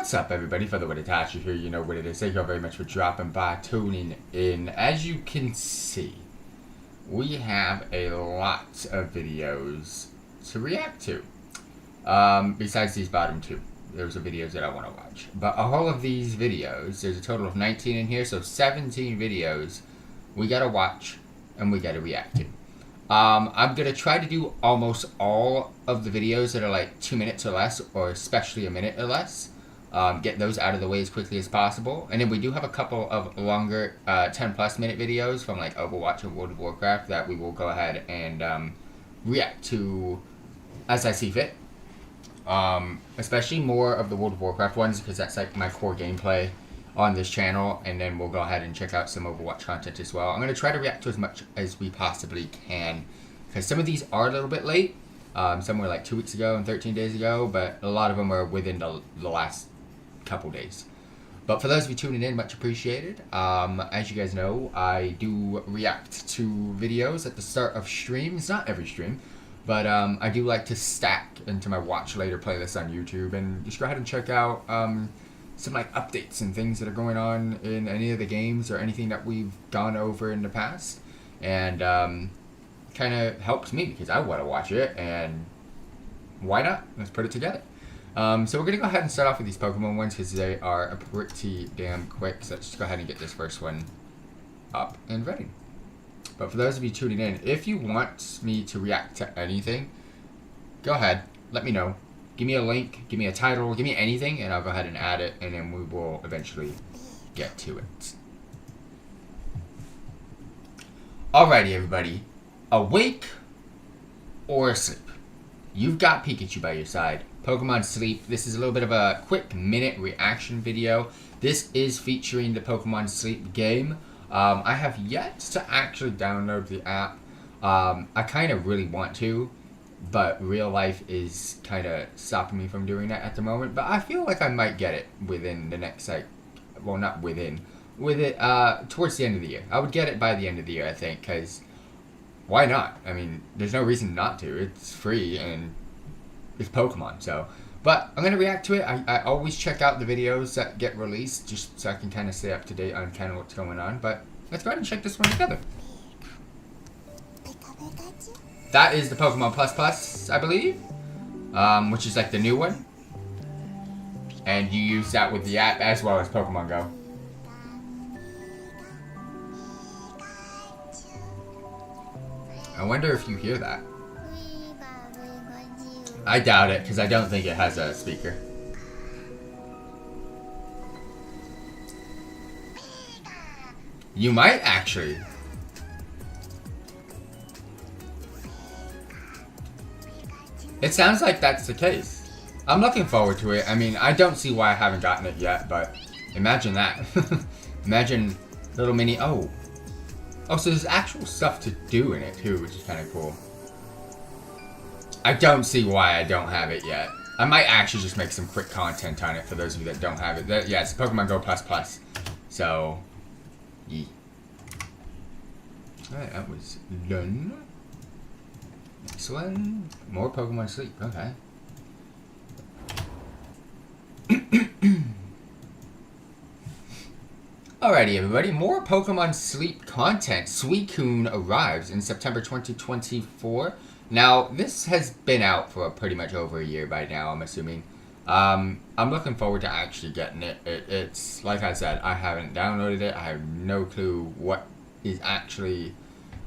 What's up, everybody? FTWitachiPlays here. You know what it is. Thank you all very much for dropping by, tuning in. As you can see, we have a lot of videos to react to. Besides these bottom two, those are videos that I want to watch. But all of these videos, there's a total of 19 in here, so 17 videos we gotta watch and we gotta react to. I'm gonna try to do almost all of the videos that are like 2 minutes or less, or especially a minute or less. Get those out of the way as quickly as possible. And then we do have a couple of longer 10+ minute videos from like Overwatch and World of Warcraft that we will go ahead and react to as I see fit. Especially more of the World of Warcraft ones, because that's like my core gameplay on this channel. And then we'll go ahead and check out some Overwatch content as well. I'm going to try to react to as much as we possibly can, because some of these are a little bit late. Some were like 2 weeks ago and 13 days ago, but a lot of them are within the last couple days. But for those of you tuning in, much appreciated. As you guys know, I do react to videos at the start of streams. Not every stream, but I do like to stack into my watch later playlist on YouTube, and just go ahead and check out some like updates and things that are going on in any of the games or anything that we've gone over in the past. And kind of helps me because I want to watch it, and why not? Let's put it together. So we're going to go ahead and start off with these Pokemon ones because they are pretty damn quick. So let's just go ahead and get this first one up and ready. But for those of you tuning in, if you want me to react to anything, go ahead, let me know. Give me a link, give me a title, give me anything, and I'll go ahead and add it, and then we will eventually get to it. Alrighty, everybody. Awake or asleep? You've got Pikachu by your side. Pokemon Sleep. This is a little bit of a quick minute reaction video. This is featuring the Pokemon Sleep game. I have yet to actually download the app. I kind of really want to, but real life is kind of stopping me from doing that at the moment. But I feel like I might get it within the next, like, well, not within, with it towards the end of the year. I would get it by the end of the year, I think, because why not? I mean, there's no reason not to. It's free and it's Pokemon, so. But I'm going to react to it. I always check out the videos that get released just so I can kind of stay up to date on kind of what's going on. But let's go ahead and check this one together. That is the Pokemon Plus, I believe, which is like the new one. And you use that with the app as well as Pokemon Go. I wonder if you hear that. I doubt it, because I don't think it has a speaker. You might actually. It sounds like that's the case. I'm looking forward to it. I mean, I don't see why I haven't gotten it yet, but imagine that. Imagine little mini... Oh, so there's actual stuff to do in it too, which is kind of cool. I don't see why I don't have it yet. I might actually just make some quick content on it for those of you that don't have it. Yeah, it's Pokemon Go Plus. So, yeah. Alright, that was done. Next one. More Pokemon Sleep. Okay. Alrighty, everybody. More Pokemon Sleep content. Suicune arrives in September 2024. Now, this has been out for pretty much over a year by now, I'm assuming. I'm looking forward to actually getting it. It's, like I said, I haven't downloaded it. I have no clue what is actually...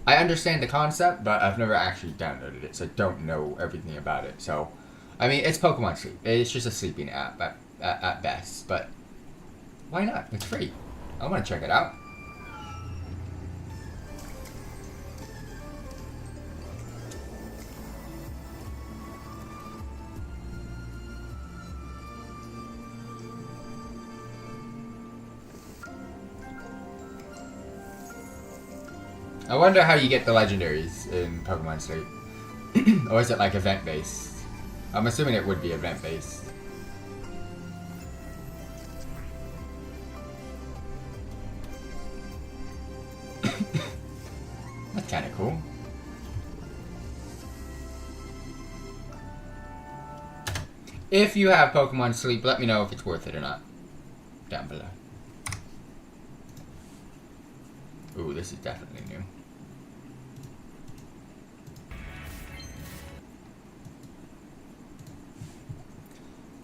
I understand the concept, but I've never actually downloaded it, so I don't know everything about it. So, I mean, it's Pokemon Sleep. It's just a sleeping app at best, but why not? It's free. I want to check it out. I wonder how you get the legendaries in Pokemon Sleep. Or is it like event-based? I'm assuming it would be event-based. That's kind of cool. If you have Pokemon Sleep, let me know if it's worth it or not. Down below. Ooh, this is definitely new.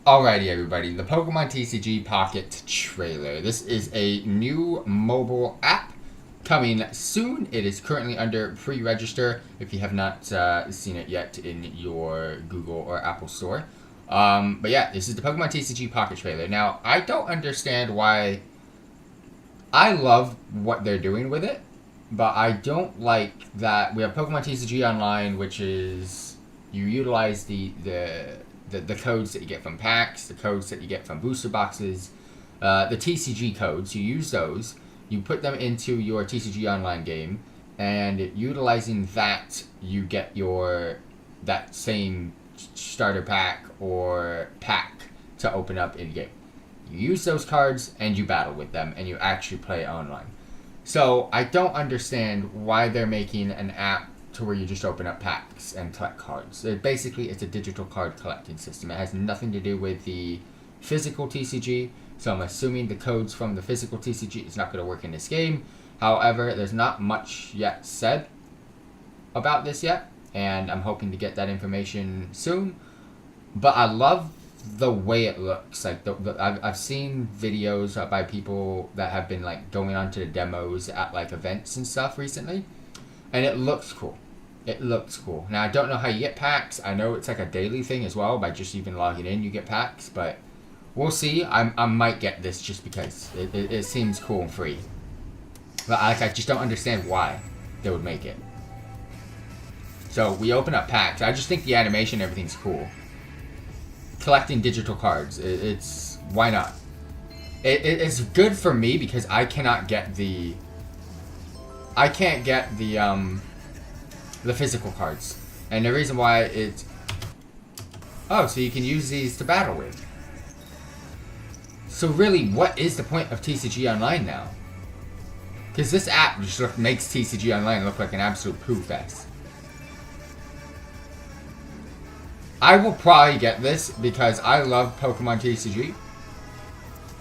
Alrighty, everybody. The Pokemon TCG Pocket trailer. This is a new mobile app coming soon. It is currently under pre-register if you have not seen it yet in your Google or Apple store. But yeah, this is the Pokemon TCG Pocket trailer. Now, I don't understand why. I love what they're doing with it, but I don't like that we have Pokemon TCG Online, which is you utilize the codes that you get from packs, the codes that you get from booster boxes, the TCG codes. You use those, you put them into your TCG Online game, and utilizing that, you get that same starter pack or pack to open up in game. You use those cards and you battle with them and you actually play online. So I don't understand why they're making an app to where you just open up packs and collect cards. Basically, it's a digital card collecting system. It has nothing to do with the physical TCG. So I'm assuming the codes from the physical TCG is not going to work in this game. However, there's not much yet said about this yet, and I'm hoping to get that information soon. But I love the way it looks. Like I've seen videos by people that have been like going on to the demos at like events and stuff recently, and it looks cool. It looks cool. Now I don't know how you get packs. I know it's like a daily thing as well. By just even logging in, you get packs. But we'll see. I might get this just because it seems cool and free. But I just don't understand why they would make it. So we open up packs. I just think the animation, everything's cool. Collecting digital cards, it's why not? It's good for me because I can't get the physical cards, and the reason why it's so you can use these to battle with. So really, what is the point of TCG Online now? Because this app just makes TCG Online look like an absolute poo fest. I will probably get this because I love Pokemon TCG.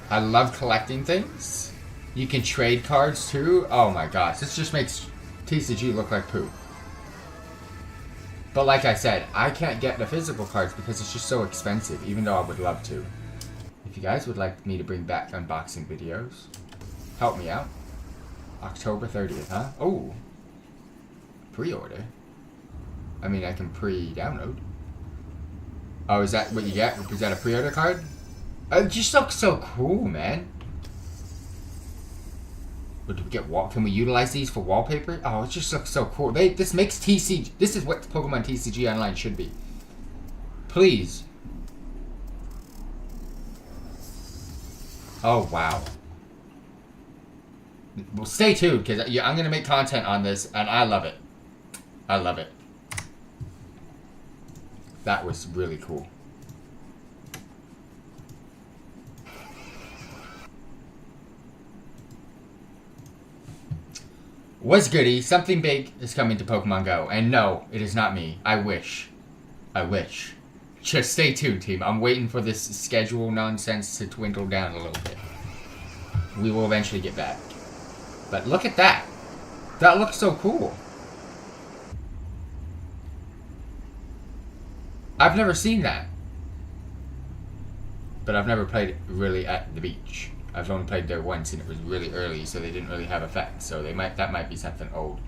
I love collecting things. You can trade cards too. Oh my gosh, this just makes TCG look like poo. But like I said, I can't get the physical cards because it's just so expensive, even though I would love to. If you guys would like me to bring back unboxing videos, help me out. October 30th, huh? Oh. Pre-order? I mean, I can pre-download. Oh, is that what you get? Is that a pre-order card? It just looks so cool, man. But do we get can we utilize these for wallpaper? Oh, it just looks so cool. This makes TCG. This is what Pokemon TCG Online should be. Please. Oh wow. Well, stay tuned because I'm gonna make content on this, and I love it. I love it. That was really cool. What's goody? Something big is coming to Pokemon Go. And no, it is not me. I wish. I wish. Just stay tuned, team. I'm waiting for this schedule nonsense to dwindle down a little bit. We will eventually get back. But look at that. That looks so cool. I've never seen that. But I've never played it really at the beach. I've only played there once and it was really early, so they didn't really have effects. So that might be something old.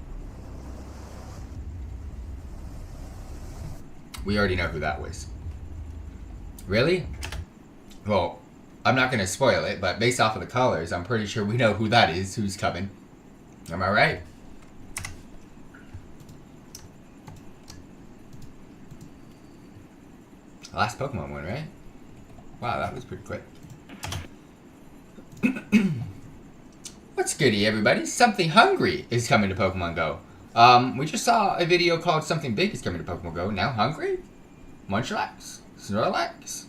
We already know who that was. Really? Well, I'm not going to spoil it, but based off of the colors, I'm pretty sure we know who that is, who's coming. Am I right? Last Pokemon one, right? Wow, that was pretty quick. What's goody, everybody? Something Hungry is coming to Pokemon Go. We just saw a video called Something Big is coming to Pokemon Go. Now Hungry? Munchlax? Snorlax?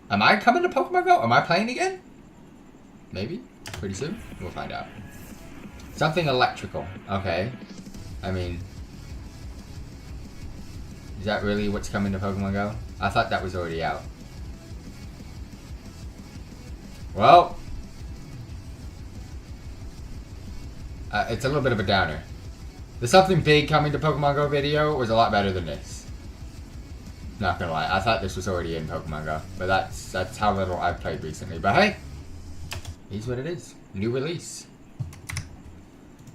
Am I coming to Pokemon Go? Am I playing again? Maybe? Pretty soon? We'll find out. Something electrical. Okay. I mean... Is that really what's coming to Pokemon Go? I thought that was already out. Well, it's a little bit of a downer. The something big coming to Pokemon Go video was a lot better than this. Not gonna lie, I thought this was already in Pokemon Go, but that's how little I've played recently. But hey, here's what it is. New release.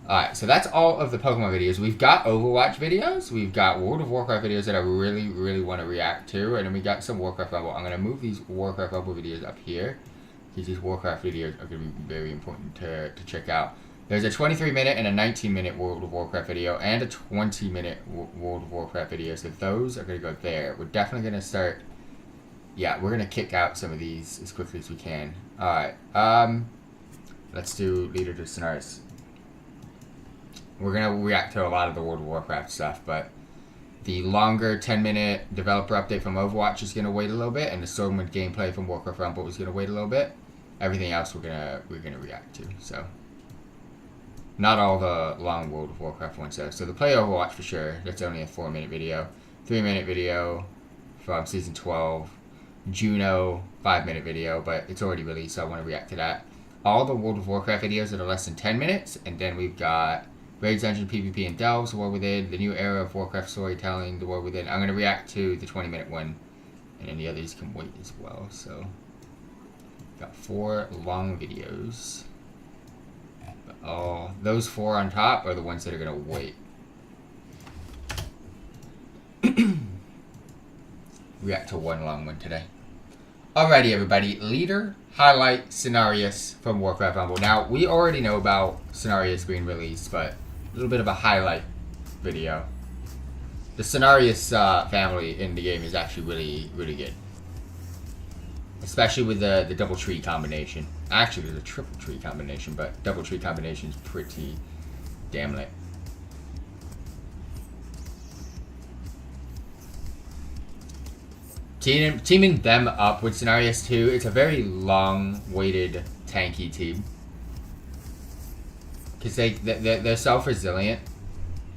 Alright, so that's all of the Pokemon videos. We've got Overwatch videos. We've got World of Warcraft videos that I really, really want to react to. And then we got some Warcraft Rumble. I'm going to move these Warcraft Rumble videos up here, because these Warcraft videos are going to be very important to check out. There's a 23-minute and a 19-minute World of Warcraft video and a 20-minute World of Warcraft video. So those are going to go there. We're definitely going to start... Yeah, we're going to kick out some of these as quickly as we can. Alright, let's do Leader to Scenarios. We're going to react to a lot of the World of Warcraft stuff, but the longer 10-minute developer update from Overwatch is going to wait a little bit, and the Stormwind gameplay from Warcraft Rumble is going to wait a little bit. Everything else we're gonna react to. So not all the long World of Warcraft ones though. So the Play Overwatch for sure. That's only a 4-minute video. 3-minute video from Season 12. Juno, 5-minute video, but it's already released, so I want to react to that. All the World of Warcraft videos that are less than 10 minutes, and then we've got Raids, Dungeon, PvP, and Delves, The War Within, the new era of Warcraft storytelling, The War Within. I'm going to react to the 20-minute one, and then the others can wait as well. So, got 4 long videos. But those 4 on top are the ones that are going to wait. React to one long one today. Alrighty, everybody. Leader, highlight, Scenarios from Warcraft Rumble. Now, we already know about Scenarios being released, but a little bit of a highlight video. The Scenarios family in the game is actually really, really good. Especially with the double tree combination. Actually, there's a triple tree combination, but double tree combination is pretty damn lit. Teaming them up with Scenarios 2, it's a very long-weighted, tanky team. Because they're self-resilient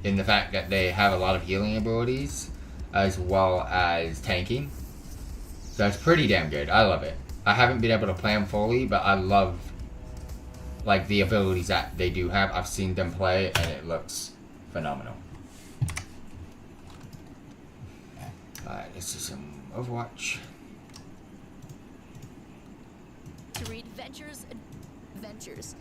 in the fact that they have a lot of healing abilities, as well as tanking. So it's pretty damn good. I love it. I haven't been able to play them fully, but I love like the abilities that they do have. I've seen them play, and it looks phenomenal. Alright, let's do some Overwatch. To read Adventures.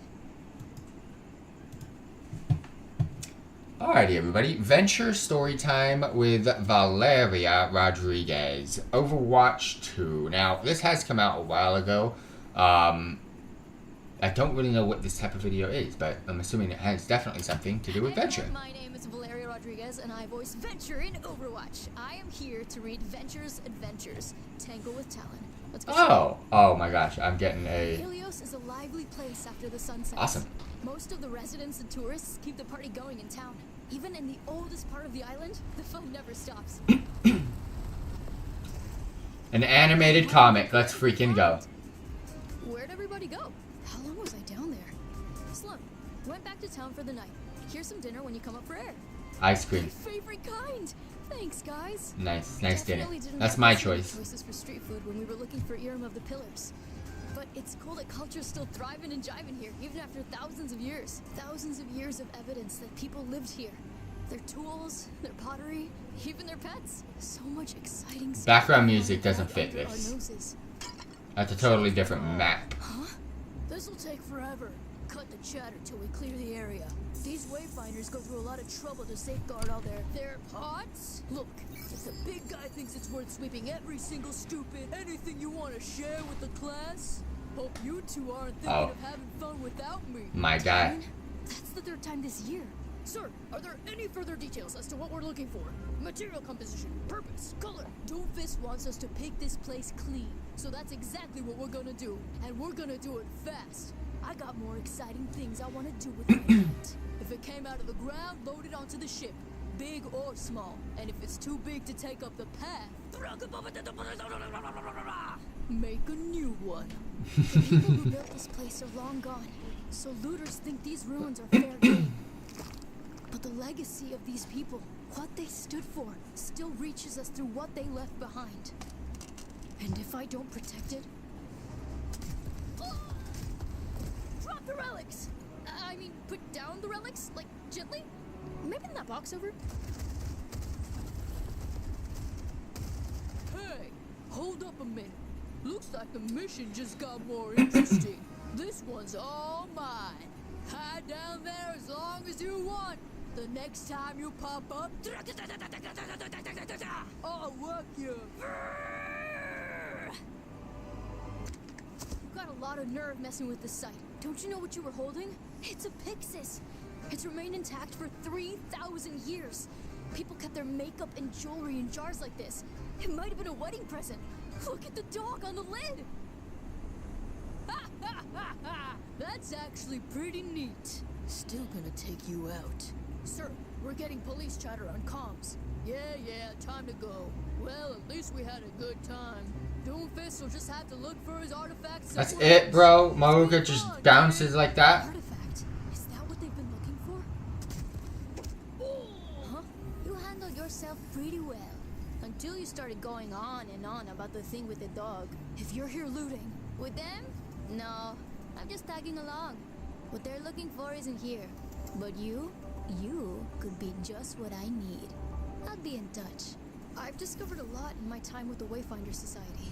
Alrighty, everybody. Venture story time with Valeria Rodriguez. Overwatch 2. Now, this has come out a while ago. I don't really know what this type of video is, but I'm assuming it has definitely something to do with Venture. My name is Valeria Rodriguez, and I voice Venture in Overwatch. I am here to read Venture's Adventures. Tangle with Talon. Let's go. Oh my gosh, I'm getting a... Helios is a lively place after the sun sets. Awesome. Most of the residents and tourists keep the party going in town. Even in the oldest part of the island, the fun never stops. An animated comic. Let's freaking go. Where'd everybody go? How long was I down there? Slum. Went back to town for the night. Here's some dinner when you come up for air. Ice cream. My favorite kind. Thanks, guys. Nice dinner. That's my choice. Choices for street food when we were looking for Irem of the Pillars. But it's cool that culture's still thriving and jiving here, even after thousands of years. Thousands of years of evidence that people lived here. Their tools, their pottery, even their pets. So much exciting stuff. Background music doesn't fit this. That's a totally different map. Huh? This'll take forever. Cut the chatter till we clear the area. These wayfinders go through a lot of trouble to safeguard all their pots. Look, if the big guy thinks it's worth sweeping every single stupid anything you want to share with the class, hope you two aren't thinking of having fun without me. My guy. That's the 3rd time this year. Sir, are there any further details as to what we're looking for? Material composition, purpose, color. Doomfist wants us to pick this place clean. So that's exactly what we're gonna do. And we're gonna do it fast. I got more exciting things I want to do with my land. If it came out of the ground, load it onto the ship. Big or small. And if it's too big to take up the path, make a new one. The people who built this place are long gone. So looters think these ruins are fair game. But But the legacy of these people, what they stood for, still reaches us through what they left behind. And if I don't protect it... Drop the relics! I mean, put down the relics? Like, gently? Maybe in that box over? Hey, hold up a minute. Looks like the mission just got more interesting. This one's all mine. Hide down there as long as you want. The next time you pop up, I'll work you. You got a lot of nerve messing with this site. Don't you know what you were holding? It's a Pyxis. It's remained intact for 3,000 years. People kept their makeup and jewelry in jars like this. It might have been a wedding present. Look at the dog on the lid. Ha ha ha ha! That's actually pretty neat. Still gonna take you out. Sir, we're getting police chatter on comms. Yeah, time to go. Well, at least we had a good time. Doomfist will just have to look for his artifacts. That's it, bro. Maruka just bounces like that. Artifact? Is that what they've been looking for? Huh? You handled yourself pretty well. Until you started going on and on about the thing with the dog. If you're here looting... With them? No. I'm just tagging along. What they're looking for isn't here. But you could be just what I need. I'll be in touch. I've discovered a lot in my time with the Wayfinder Society.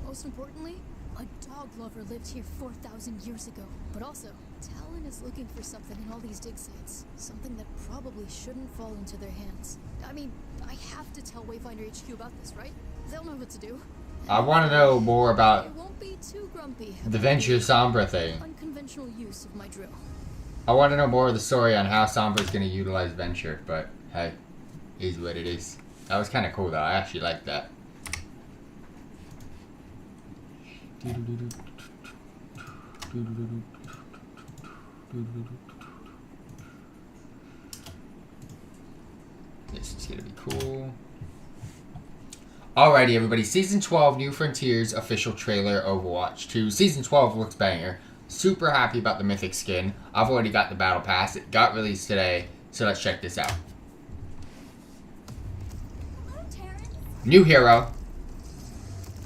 Most importantly, a dog lover lived here 4,000 years ago. But also, Talon is looking for something in all these dig sites. Something that probably shouldn't fall into their hands. I mean, I have to tell Wayfinder HQ about this, right? They'll know what to do. I want to know more about They won't be too grumpy the Venture Sombra thing. Unconventional use of my drill. I want to know more of the story on how Sombra's going to utilize Venture, but hey, is what it is. That was kind of cool though. I actually like that. This is going to be cool. Alrighty, everybody. Season 12, New Frontiers official trailer, Overwatch 2. Season 12 looks banger. Super happy about the Mythic skin. I've already got the Battle Pass. It got released today, so let's check this out. Hello, Terrence. New hero.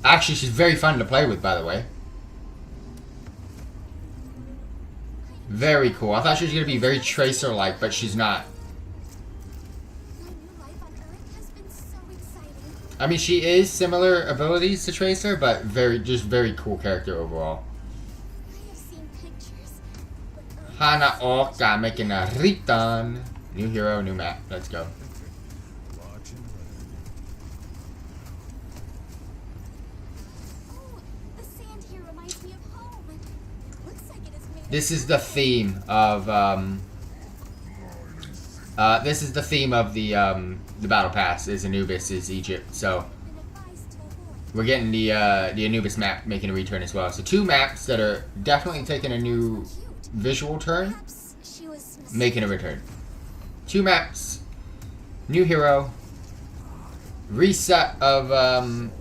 Actually, she's very fun to play with, by the way. Very cool. I thought she was going to be very Tracer-like, but she's not. My new life on Earth has been so exciting. I mean, she is similar abilities to Tracer, but very cool character overall. I have seen pictures. But Hana Oka making a return. New hero, new map. Let's go. Oh, the sand here reminds me of home. Looks like it is made This is the theme of the Battle Pass. Is Anubis, is Egypt. So been advised to avoid. we're getting the Anubis map making a return as well. So two maps that are definitely taking a new visual turn, Perhaps she was making a return. Two maps, new hero, reset of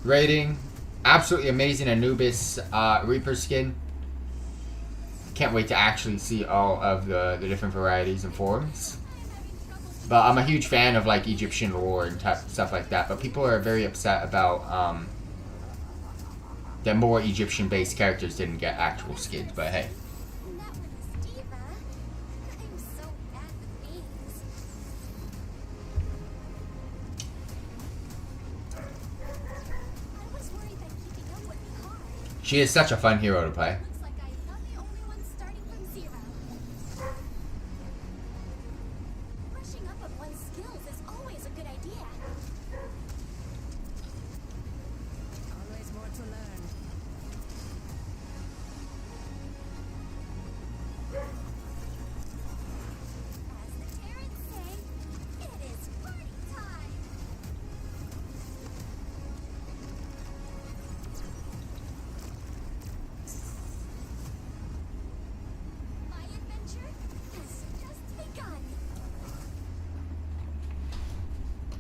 rating, absolutely amazing Anubis Reaper skin. Can't wait to actually see all of the different varieties and forms. But I'm a huge fan of like Egyptian lore and stuff like that. But people are very upset about that more Egyptian-based characters didn't get actual skins. But hey, Not with this diva. I'm so bad with names. I was worried that keeping up would be hard. she is such a fun hero to play. Looks like I'm not the only one starting from zero. Brushing up on one's skills is always a good idea. Always more to learn. As the Terrans say, it is party time. My adventure has just begun.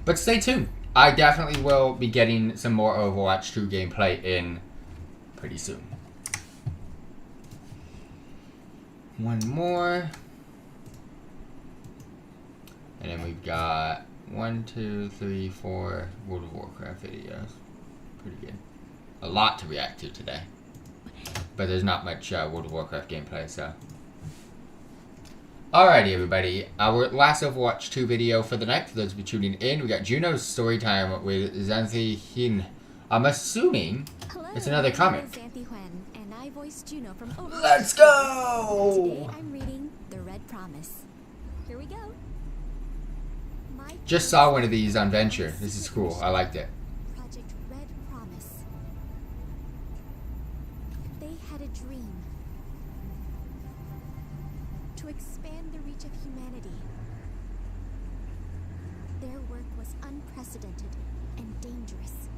But stay tuned. I definitely will be getting some more Overwatch 2 gameplay in pretty soon. One more. And then we've got 1, 2, 3, 4 World of Warcraft videos. Pretty good. A lot to react to today. But there's not much World of Warcraft gameplay, so. Alrighty, everybody. Our last Overwatch 2 video for the night, for those of you tuning in, we got Juno's story time with Xanthi Hin. I'm assuming it's another comic. And I voice Juno from Overwatch. Let's go! Today I'm reading The Red Promise. Here we go. Just saw one of these on Venture. This is cool. I liked it. Project Red Promise. They had a dream to expand the reach of humanity. Their work was unprecedented and dangerous,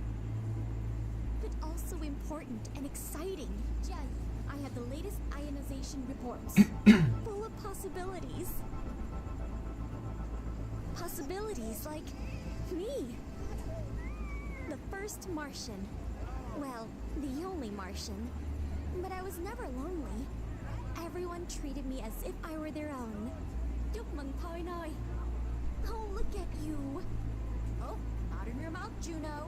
but also important and exciting. Jen, I have the latest ionization reports, full of possibilities. Possibilities like me. The first Martian. Well, the only Martian. But I was never lonely. Everyone treated me as if I were their own. Chúc mừng thôi nói. Oh, look at you. Oh, out in your mouth, Juno.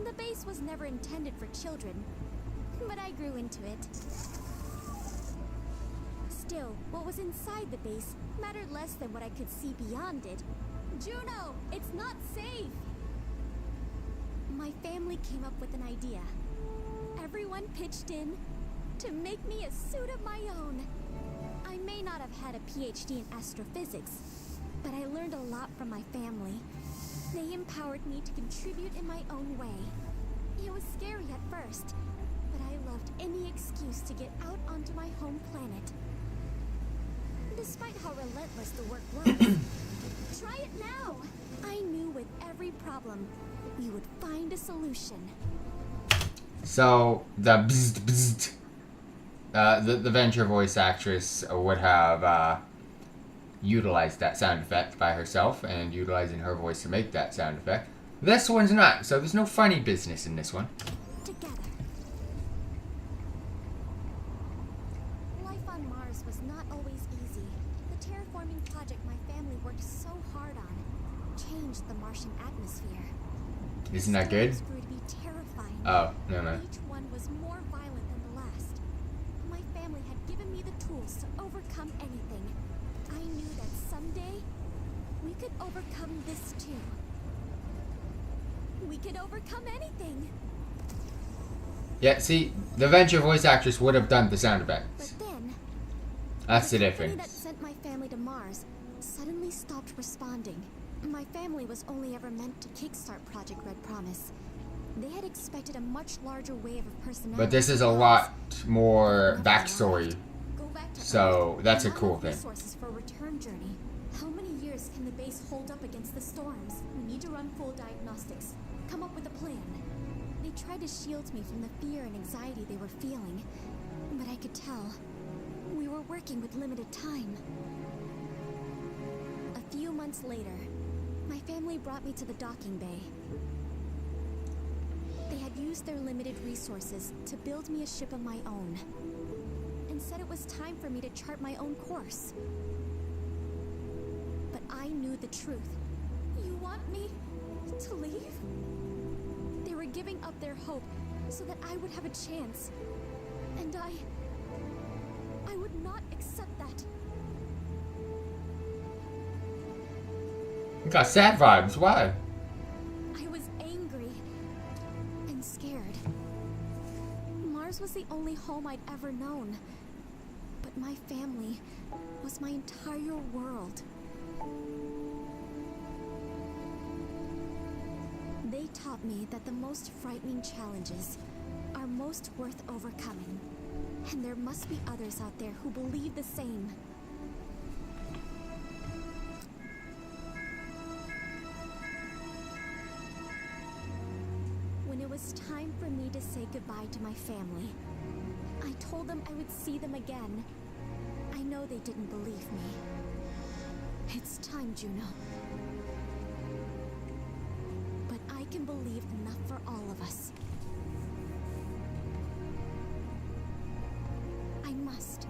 The base was never intended for children, but I grew into it. Still, what was inside the base mattered less than what I could see beyond it. Juno, it's not safe! My family came up with an idea. Everyone pitched in to make me a suit of my own. I may not have had a PhD in astrophysics, but I learned a lot from my family. They empowered me to contribute in my own way. It was scary at first, but I loved any excuse to get out onto my home planet. Despite how relentless the work was, try it now! I knew with every problem, we would find a solution. So, the bzzzt, bzzzt, the Venture voice actress would have utilized that sound effect by herself and utilizing her voice to make that sound effect. This one's not, so there's no funny business in this one. Together. Life on Mars was not always easy. The terraforming project my family worked so hard on changed the Martian atmosphere. Isn't that good? Storms grew to be terrifying. Oh, no, no. Each one was more violent than the last. My family had given me the tools to overcome anything. I knew that someday we could overcome this too. We could overcome anything. Yeah, see, the Venture voice actress would have done the sound effects. But then, That's the company that difference. sent my family to Mars suddenly stopped responding. My family was only ever meant to kickstart Project Red Promise. They had expected a much larger wave of personality. But this is a lot more backstory, Go back to so Earth. that's a Not cool enough thing. Resources for a return journey. How many years can the base hold up against the storms? We need to run full diagnostics. Come up with a plan. They tried to shield me from the fear and anxiety they were feeling, but I could tell we were working with limited time. A few months later, my family brought me to the docking bay. They had used their limited resources to build me a ship of my own, and said it was time for me to chart my own course. But I knew the truth. You want me to leave? They were giving up their hope so that I would have a chance. And I would not accept that. You got sad vibes, why? I was angry and scared. Mars was the only home I'd ever known. But my family was my entire world. They taught me that the most frightening challenges are most worth overcoming. And there must be others out there who believe the same. When it was time for me to say goodbye to my family, I told them I would see them again. I know they didn't believe me. It's time, Juno. But I can believe enough for all of us. I must.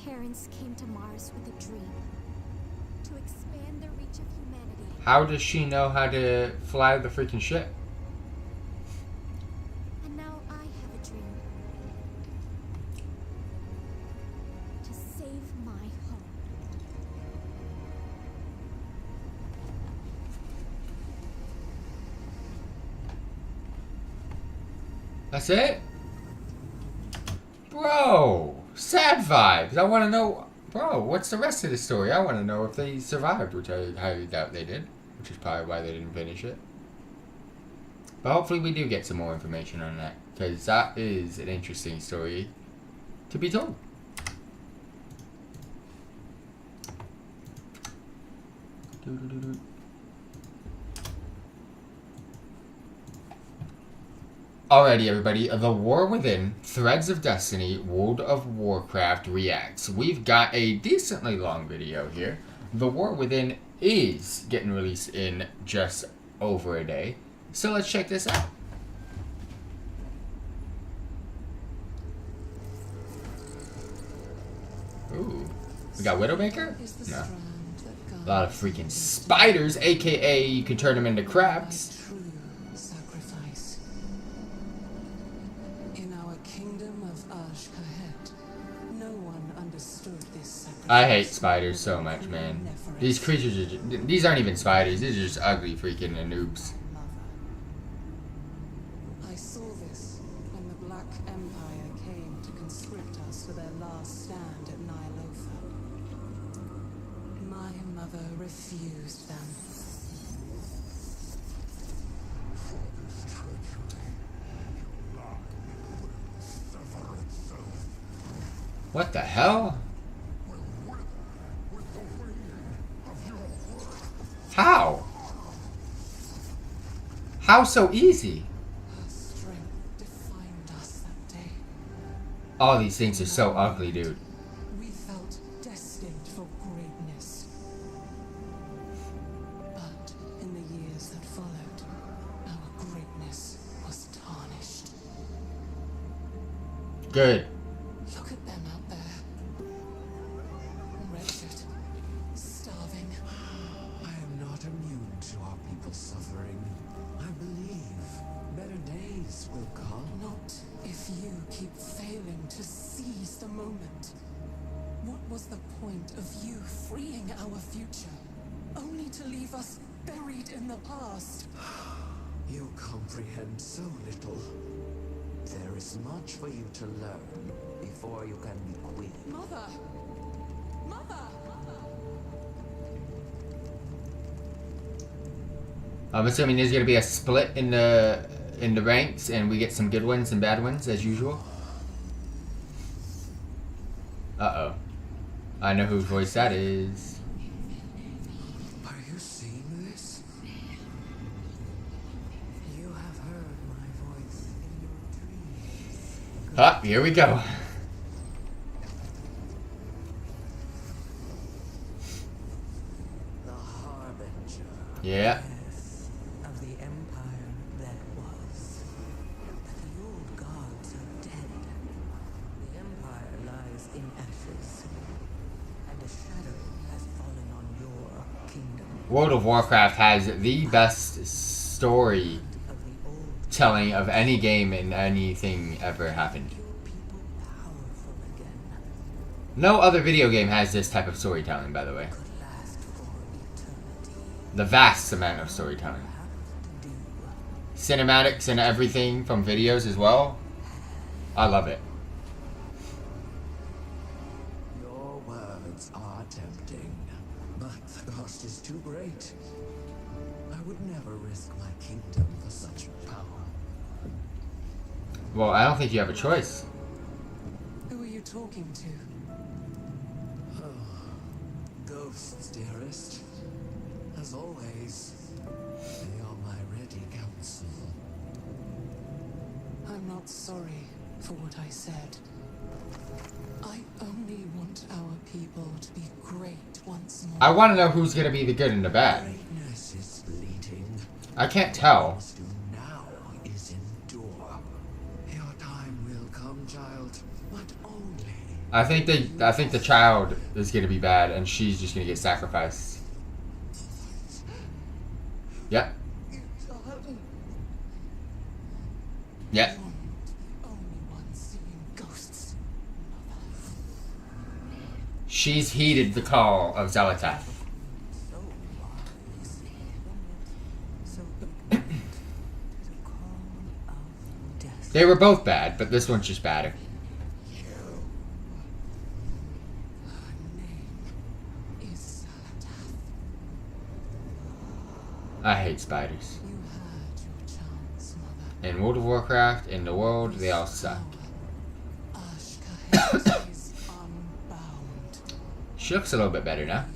parents came to Mars with a dream. To expand the reach of humanity. How does she know how to fly the freaking ship? And now I have a dream. To save my home. That's it? Bro, sad vibes. I want to know, bro, what's the rest of the story? I want to know if they survived, which I highly doubt they did, which is probably why they didn't finish it. But hopefully we do get some more information on that, because that is an interesting story to be told. Alrighty, everybody. The War Within, Threads of Destiny, World of Warcraft reacts. We've got a decently long video here. The War Within is getting released in just over a day. So let's check this out. Ooh. We got Widowmaker? No. A lot of freaking spiders, aka you can turn them into crabs. I hate spiders so much, man. These creatures are these aren't even spiders. These are just ugly freaking noobs. I saw this when the Black Empire came to conscript us for their last stand at Nylofa. My mother refused them. What the hell? How? How so easy? Her strength defined us that day. All these things are so ugly, dude. We felt destined for greatness. But in the years that followed, our greatness was tarnished. Good. Look at them out there. Wretched. Starving. I am not immune to our people's suffering. I believe better days will come. Not if you keep failing to seize the moment. What was the point of you freeing our future, only to leave us buried in the past? You comprehend so little. There is much for you to learn before you can be queen. Mother! Mother! I'm assuming there's gonna be a split in the ranks, and we get some good ones and bad ones as usual. Uh oh, I know whose voice that is. Are you seeing this? You have heard my voice in your dreams. Ah, here we go. The harbinger. Yeah. Of the empire that was. But the old gods are dead. The empire lies in ashes. And a shadow has fallen on your kingdom. World of Warcraft has the best story Of the old telling of any game in anything ever happened. people powerful again. No other video game has this type of storytelling, by the way. Could last for eternity. The vast amount of storytelling. Have to do. Cinematics and everything from videos as well. I love it. Your words are tempting, but the cost is too great. I would never risk my kingdom for such power. Well, I don't think you have a choice. Who are you talking to? Ghosts, dearest. As always, they are my ready counsel. I'm not sorry for what I said. I only want our people to be great once more. I want to know who's going to be the good and the bad. Greatness is fleeting. I can't tell. What must do now is endure. Your time will come, child. but only. I think the child is gonna be bad, and she's just gonna get sacrificed. Yep. Yep. Only one seeing ghosts. She's heeded the call of Xalatath. So wise, so ignorant to the call of death. They were both bad, but this one's just badder. Her name is Xalatath. I hate spiders. You had your chance, Mother. In World of Warcraft, in the world, they all suck. Ashka is unbound. She looks a little bit better now. We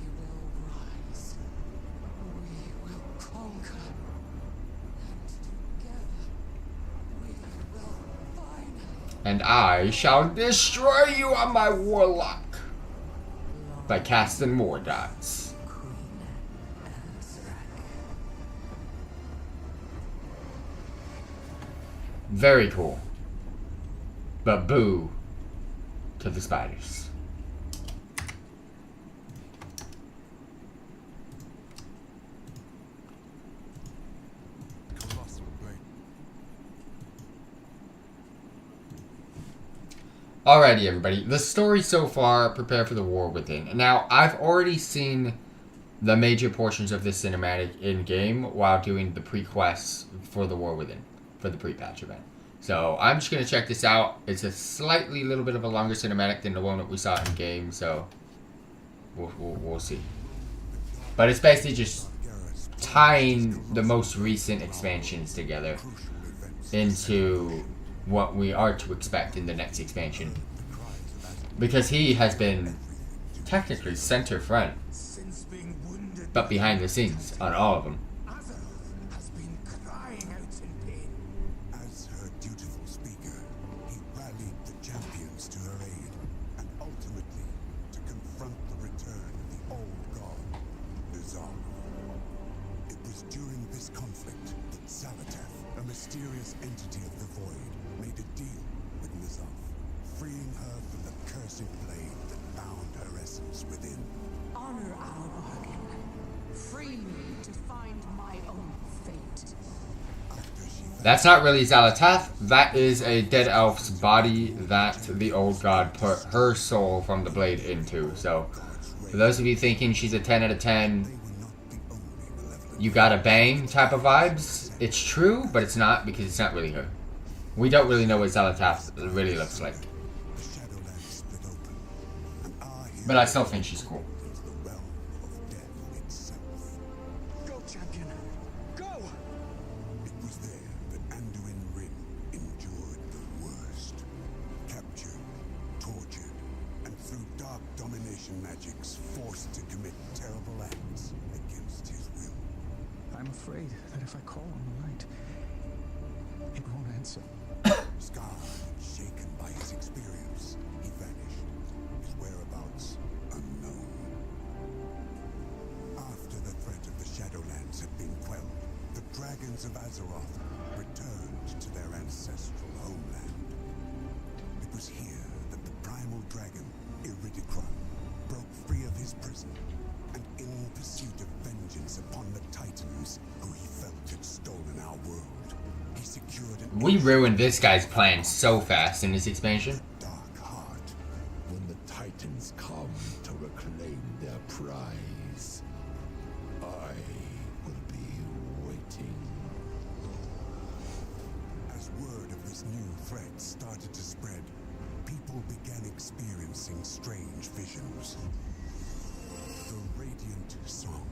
will rise. We will conquer. And together, we will finally. And I shall destroy you on my warlock by casting more dots. Queen Azrak. Very cool. But boo to the spiders. Alrighty, everybody. The story so far, prepare for the war within. Now, I've already seen the major portions of this cinematic in-game while doing the pre-quests for the war within, for the pre-patch event. So, I'm just going to check this out. It's a slightly little bit of a longer cinematic than the one that we saw in-game, so we'll see. But it's basically just tying the most recent expansions together into what we are to expect in the next expansion, because he has been technically center front, but behind the scenes on all of them. Has been crying out in pain. As her dutiful speaker, he rallied the champions to her aid, and ultimately to confront the return of the old god, Nizam. It was during this conflict that Xalatath, a mysterious entity of the void, made a deal with Nizam, freeing her from the cursed blade that bound her essence within. Honor our bargain. Free me to find my own fate. After she That's not really Xalatath. That is a dead elf's body that the old god put her soul from the blade into. So, for those of you thinking she's a 10 out of 10, you got a bang type of vibes, it's true, but it's not, because it's not really her. We don't really know what Xalatath really looks like. the Shadowlands split open, and our But I still think she's cool. into the realm of death itself. Go, champion! Go! It was there that Anduin Rin endured the worst. Captured, tortured, and through dark domination magics forced to commit terrible acts against his will. I'm afraid that if I call on the light, it won't answer. Scarred and shaken by his experience, he vanished, his whereabouts unknown. After the threat of the Shadowlands had been quelled, the dragons of Azeroth returned to their ancestral homeland. It was here that the primal dragon, Iridikron, broke free of his prison, and in pursuit of vengeance upon the Titans who he felt had stolen our world, he secured an We ruined this guy's plan so fast in this expansion. dark heart. When the Titans come to reclaim their prize, I will be waiting. As word of this new threat started to spread, people began experiencing strange visions. The Radiant Song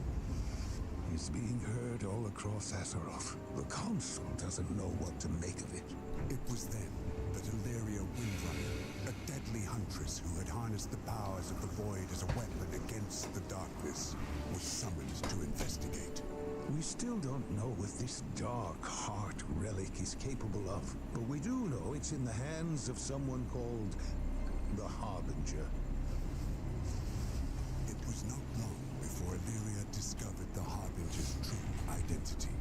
is being heard all across Azeroth. The Council doesn't know what to make of it. It was then that Illyria Windrunner, a deadly huntress who had harnessed the powers of the Void as a weapon against the darkness, was summoned to investigate. We still don't know what this dark heart relic is capable of, but we do know it's in the hands of someone called the Harbinger. It was not long before Illyria discovered the Harbinger's true identity.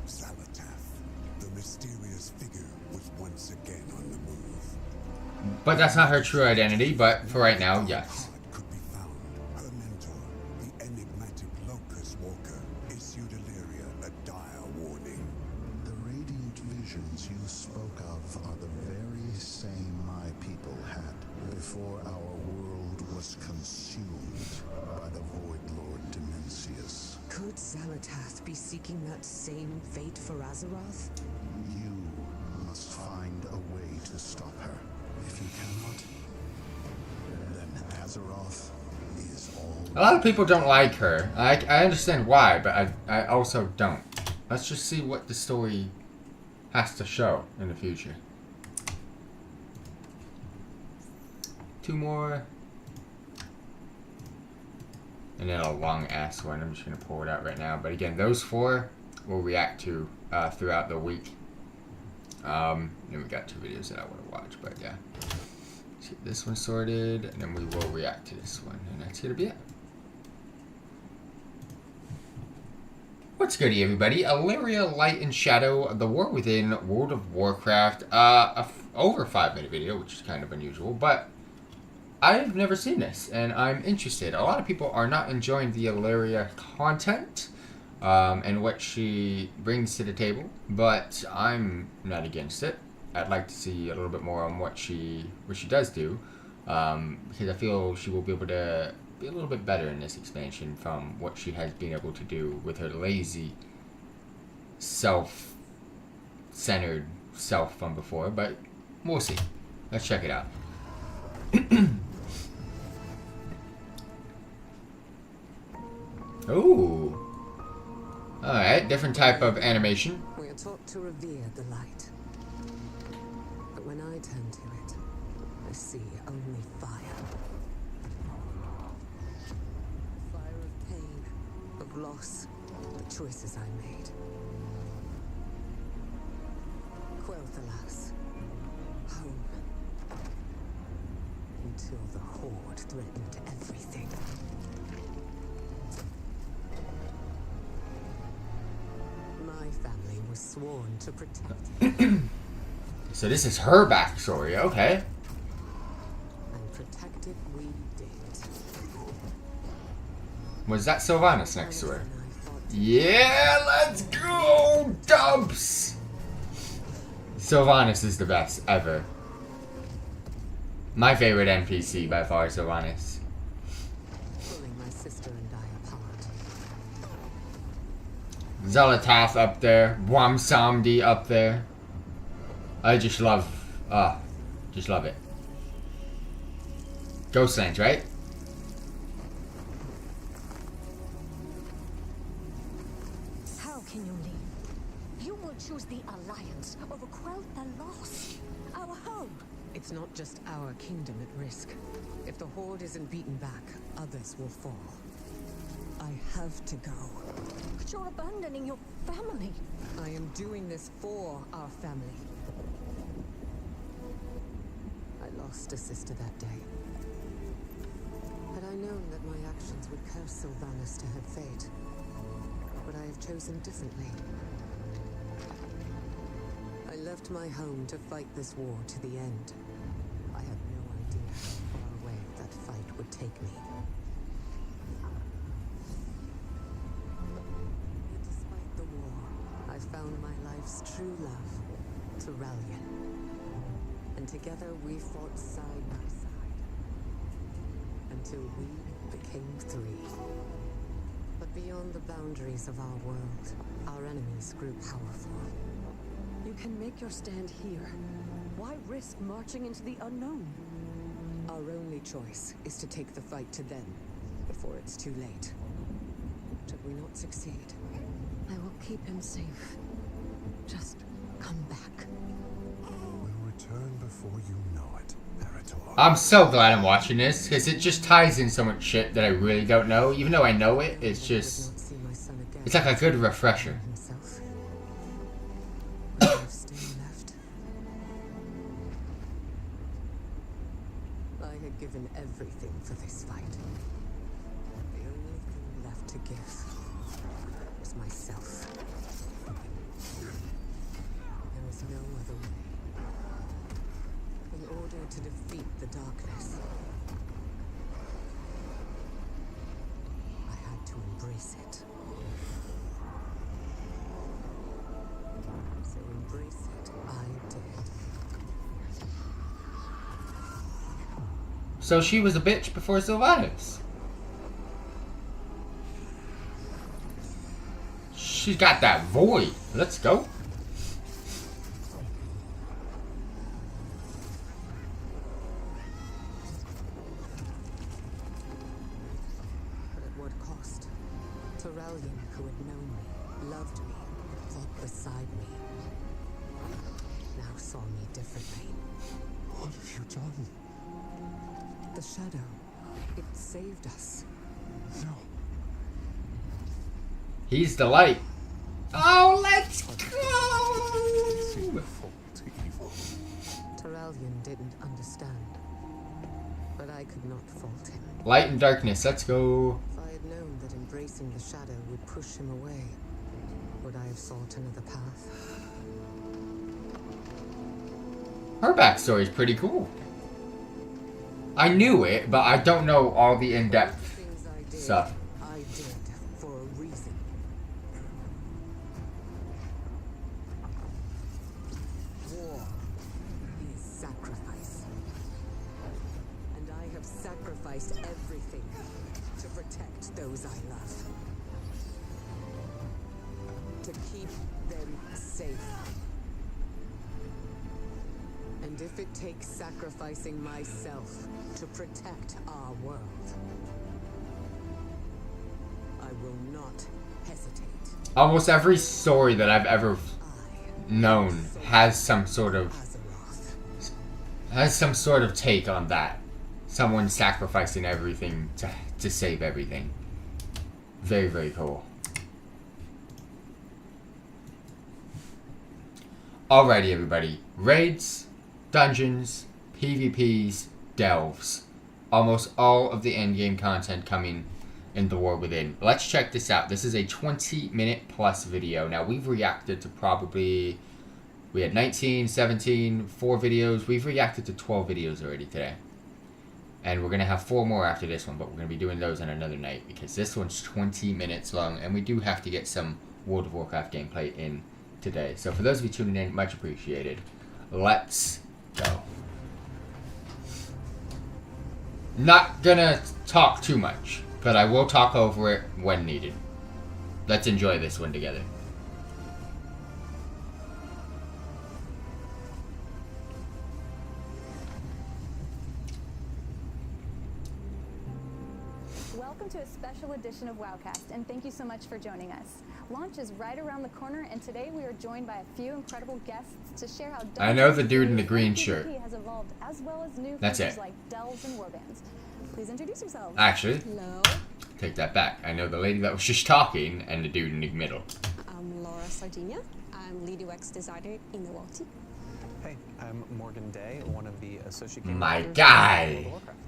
Xalatath, the mysterious figure, was once again on the move. But that's not her true identity, but for right now, yes. Could be found. Her mentor, the enigmatic Locust Walker, issued Illyria a dire warning. The radiant visions you spoke of are the very same my people had before our world was consumed by the Void Lord Dimensius. Could Xalatath be seeking that same fate for Azeroth? You must find a way to stop her. If you cannot, then Azeroth is all. A lot of people don't like her. I understand why, but I also don't. Let's just see what the story has to show in the future. 2 more. And then a long ass one. I'm just going to pull it out right now. But again, those 4 we'll react to throughout the week. And we got 2 videos that I want to watch. But yeah. Let's get this one sorted. And then we will react to this one. And that's going to be it. What's good, everybody? Illyria Light and Shadow, The War Within, World of Warcraft. Over 5-minute video, which is kind of unusual. But I've never seen this, and I'm interested. A lot of people are not enjoying the Illyria content and what she brings to the table, but I'm not against it. I'd like to see a little bit more on what she does do, because I feel she will be able to be a little bit better in this expansion from what she has been able to do with her lazy, self-centered self from before, but we'll see. Let's check it out. Ooh. Alright, different type of animation. We are taught to revere the light. But when I turn to it, I see only fire. Fire of pain, of loss, the choices I made. Quel'Thalas, home. Until the Horde threatened everything. My family was sworn to protect it. So this is her backstory, okay. And protect it we did. Was that Sylvanas next to her? Yeah, let's go, Dubs! Sylvanas is the best ever. My favorite NPC by far, Sylvanas. Pulling my sister and I apart. Xalatath up there, Wamsamdi up there. I just love it. Ghostlands, right? How can you leave? You will choose the Alliance over Quel'Thalas, our home. It's not just our kingdom at risk. If the Horde isn't beaten back, others will fall. I have to go. But you're abandoning your family. I am doing this for our family. I lost a sister that day. Had I known that my actions would curse Sylvanas to her fate, would I have chosen differently? I left my home to fight this war to the end. I had no idea how far away that fight would take me. Yet despite the war, I found my life's true love, Turalyon. And together we fought side by side. Until we became 3. But beyond the boundaries of our world, our enemies grew powerful. You can make your stand here. Why risk marching into the unknown? Our only choice is to take the fight to them, before it's too late. Should we not succeed? I will keep him safe. Just come back. Will return before you know it, Parator. I'm so glad I'm watching this, because it just ties in so much shit that I really don't know. Even though I know it, it's just... Not see my son again. It's like a good refresher. Himself. Would you have stayed left? I had given everything for this fight. The only thing left to give was myself. There was no other way. The In order to defeat the darkness, I had to embrace it. So embrace it, I did. So she was a bitch before Sylvanas. She's got that void. Let's go. But at what cost? Terrellian, who had known me, loved me, fought beside me, now saw me differently. What have you done? The shadow, it saved us. No. He's the light. Oh, let's go! To evil. Terrellian didn't understand, but I could not fault him. Light and darkness, let's go. If I had known that embracing the shadow would push him away, would I have sought another path? Her backstory is pretty cool. I knew it, but I don't know all the in-depth Things I did, stuff. I did for a reason. War is sacrifice. And I have sacrificed everything to protect those I love. To keep them safe. And if it takes sacrificing myself to protect our world, I will not hesitate. Almost every story that I've ever I known has some sort of Azeroth. take on that. Someone sacrificing everything to save everything. Very, very cool. Alrighty, everybody. Raids, dungeons, PvPs, delves. Almost all of the endgame content coming in the War Within. Let's check this out. This is a 20-minute plus video. Now, we've reacted to probably... We had 19, 17, 4 videos. We've reacted to 12 videos already today. And we're going to have 4 more after this one, but we're going to be doing those on another night because this one's 20 minutes long, and we do have to get some World of Warcraft gameplay in today. So for those of you tuning in, much appreciated. Let's go. Not gonna talk too much, but I will talk over it when needed. Let's enjoy this one together. Welcome to a special edition of Wowcast, and thank you so much for joining us. Launch is right around the corner, and today we are joined by a few incredible guests to share how I know the dude in the green shirt. has evolved, as well as new That's features it. like delves and warbands. Please introduce yourselves. Actually, Hello, take that back. I know the lady that was just talking and the dude in the middle. I'm Laura Sardinia. I'm lead UX designer in the World team. Hey, I'm Morgan Day, one of the associate My game editors guy. on World of Warcraft.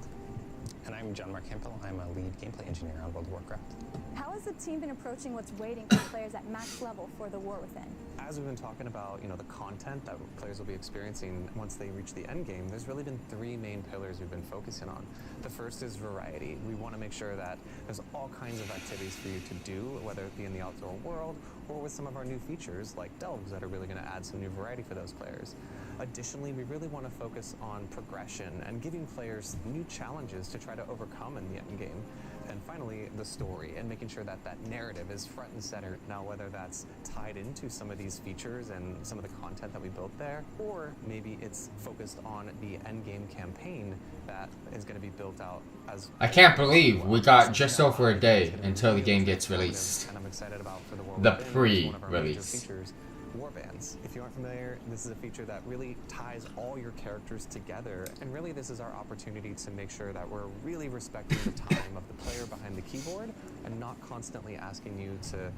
And I'm John Mark Hempel. I'm a lead gameplay engineer on World of Warcraft. how has the team been approaching what's waiting for players at max level for the War Within? As we've been talking about, the content that players will be experiencing once they reach the end game, there's really been 3 main pillars we've been focusing on. The first is variety. We want to make sure that there's all kinds of activities for you to do, whether it be in the outdoor world or with some of our new features like delves that are really going to add some new variety for those players. Additionally, we really want to focus on progression and giving players new challenges to try to overcome in the end game. And finally, the story and making sure that that narrative is front and center. Now, whether that's tied into some of these features and some of the content that we built there, or maybe it's focused on the end game campaign that is going to be built out as... I can't believe we got just over a day until the game gets released. And I'm excited about for the War The Within, which is one of our major pre-release. features, Warbands. If you aren't familiar, this is a feature that really ties all your characters together, and really this is our opportunity to make sure that we're really respecting the time of the player behind the keyboard and not constantly asking you to,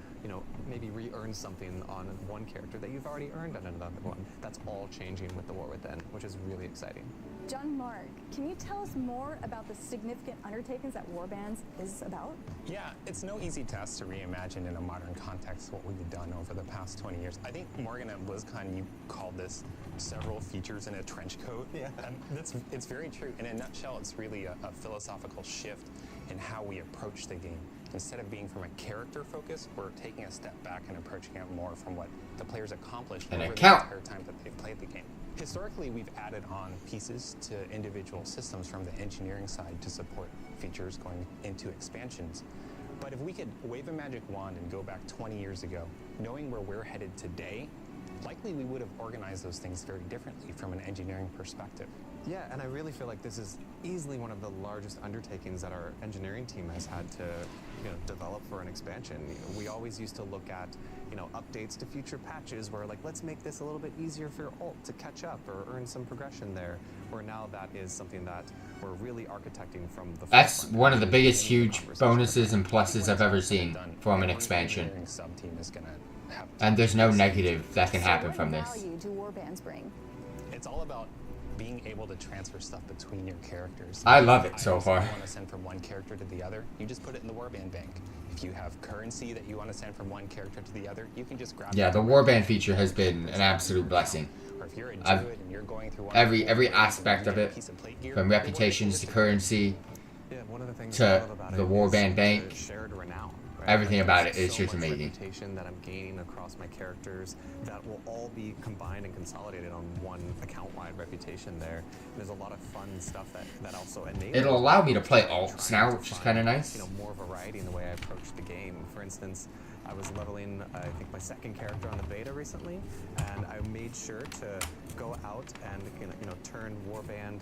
maybe re-earn something on one character that you've already earned on another one. That's all changing with the War Within, which is really exciting. John Mark, can you tell us more about the significant undertakings that Warbands is about? Yeah, it's no easy task to reimagine in a modern context what we've done over the past 20 years. I think, Morgan, at BlizzCon, you called this several features in a trench coat. Yeah. It's very true. In a nutshell, it's really a philosophical shift in how we approach the game. Instead of being from a character focus, we're taking a step back and approaching it more from what the players accomplished over the entire time that they've played the game. Historically, we've added on pieces to individual systems from the engineering side to support features going into expansions. But if we could wave a magic wand and go back 20 years ago, knowing where we're headed today, likely we would have organized those things very differently from an engineering perspective. Yeah, and I really feel like this is easily one of the largest undertakings that our engineering team has had to, develop for an expansion. We always used to look at, updates to future patches where, like, let's make this a little bit easier for your ult to catch up or earn some progression there. Where now that is something that we're really architecting from the. That's one of the biggest, huge bonuses and pluses I've ever seen from an expansion. And there's no negative that can happen from this. What value do Warbands bring? It's all about being able to transfer stuff between your characters. I love it so far. If you want to send from one character to the other, you just put it in the Warband bank. If you have currency that you want to send from one character to the other, you can just grab it. Yeah, the Warband feature has been an absolute blessing. Or if you're a druid and you're going through every aspect of it, from reputations to currency to the Warband bank, everything about it is just amazing. That I'm gaining across my characters that will all be combined and consolidated on one account-wide reputation there. There's a lot of fun stuff that also enables. It'll allow me to play alts now, which is kind of nice. More variety in the way I approach the game. For instance, I was leveling, I think, my second character on the beta recently, and I made sure to go out and turn Warband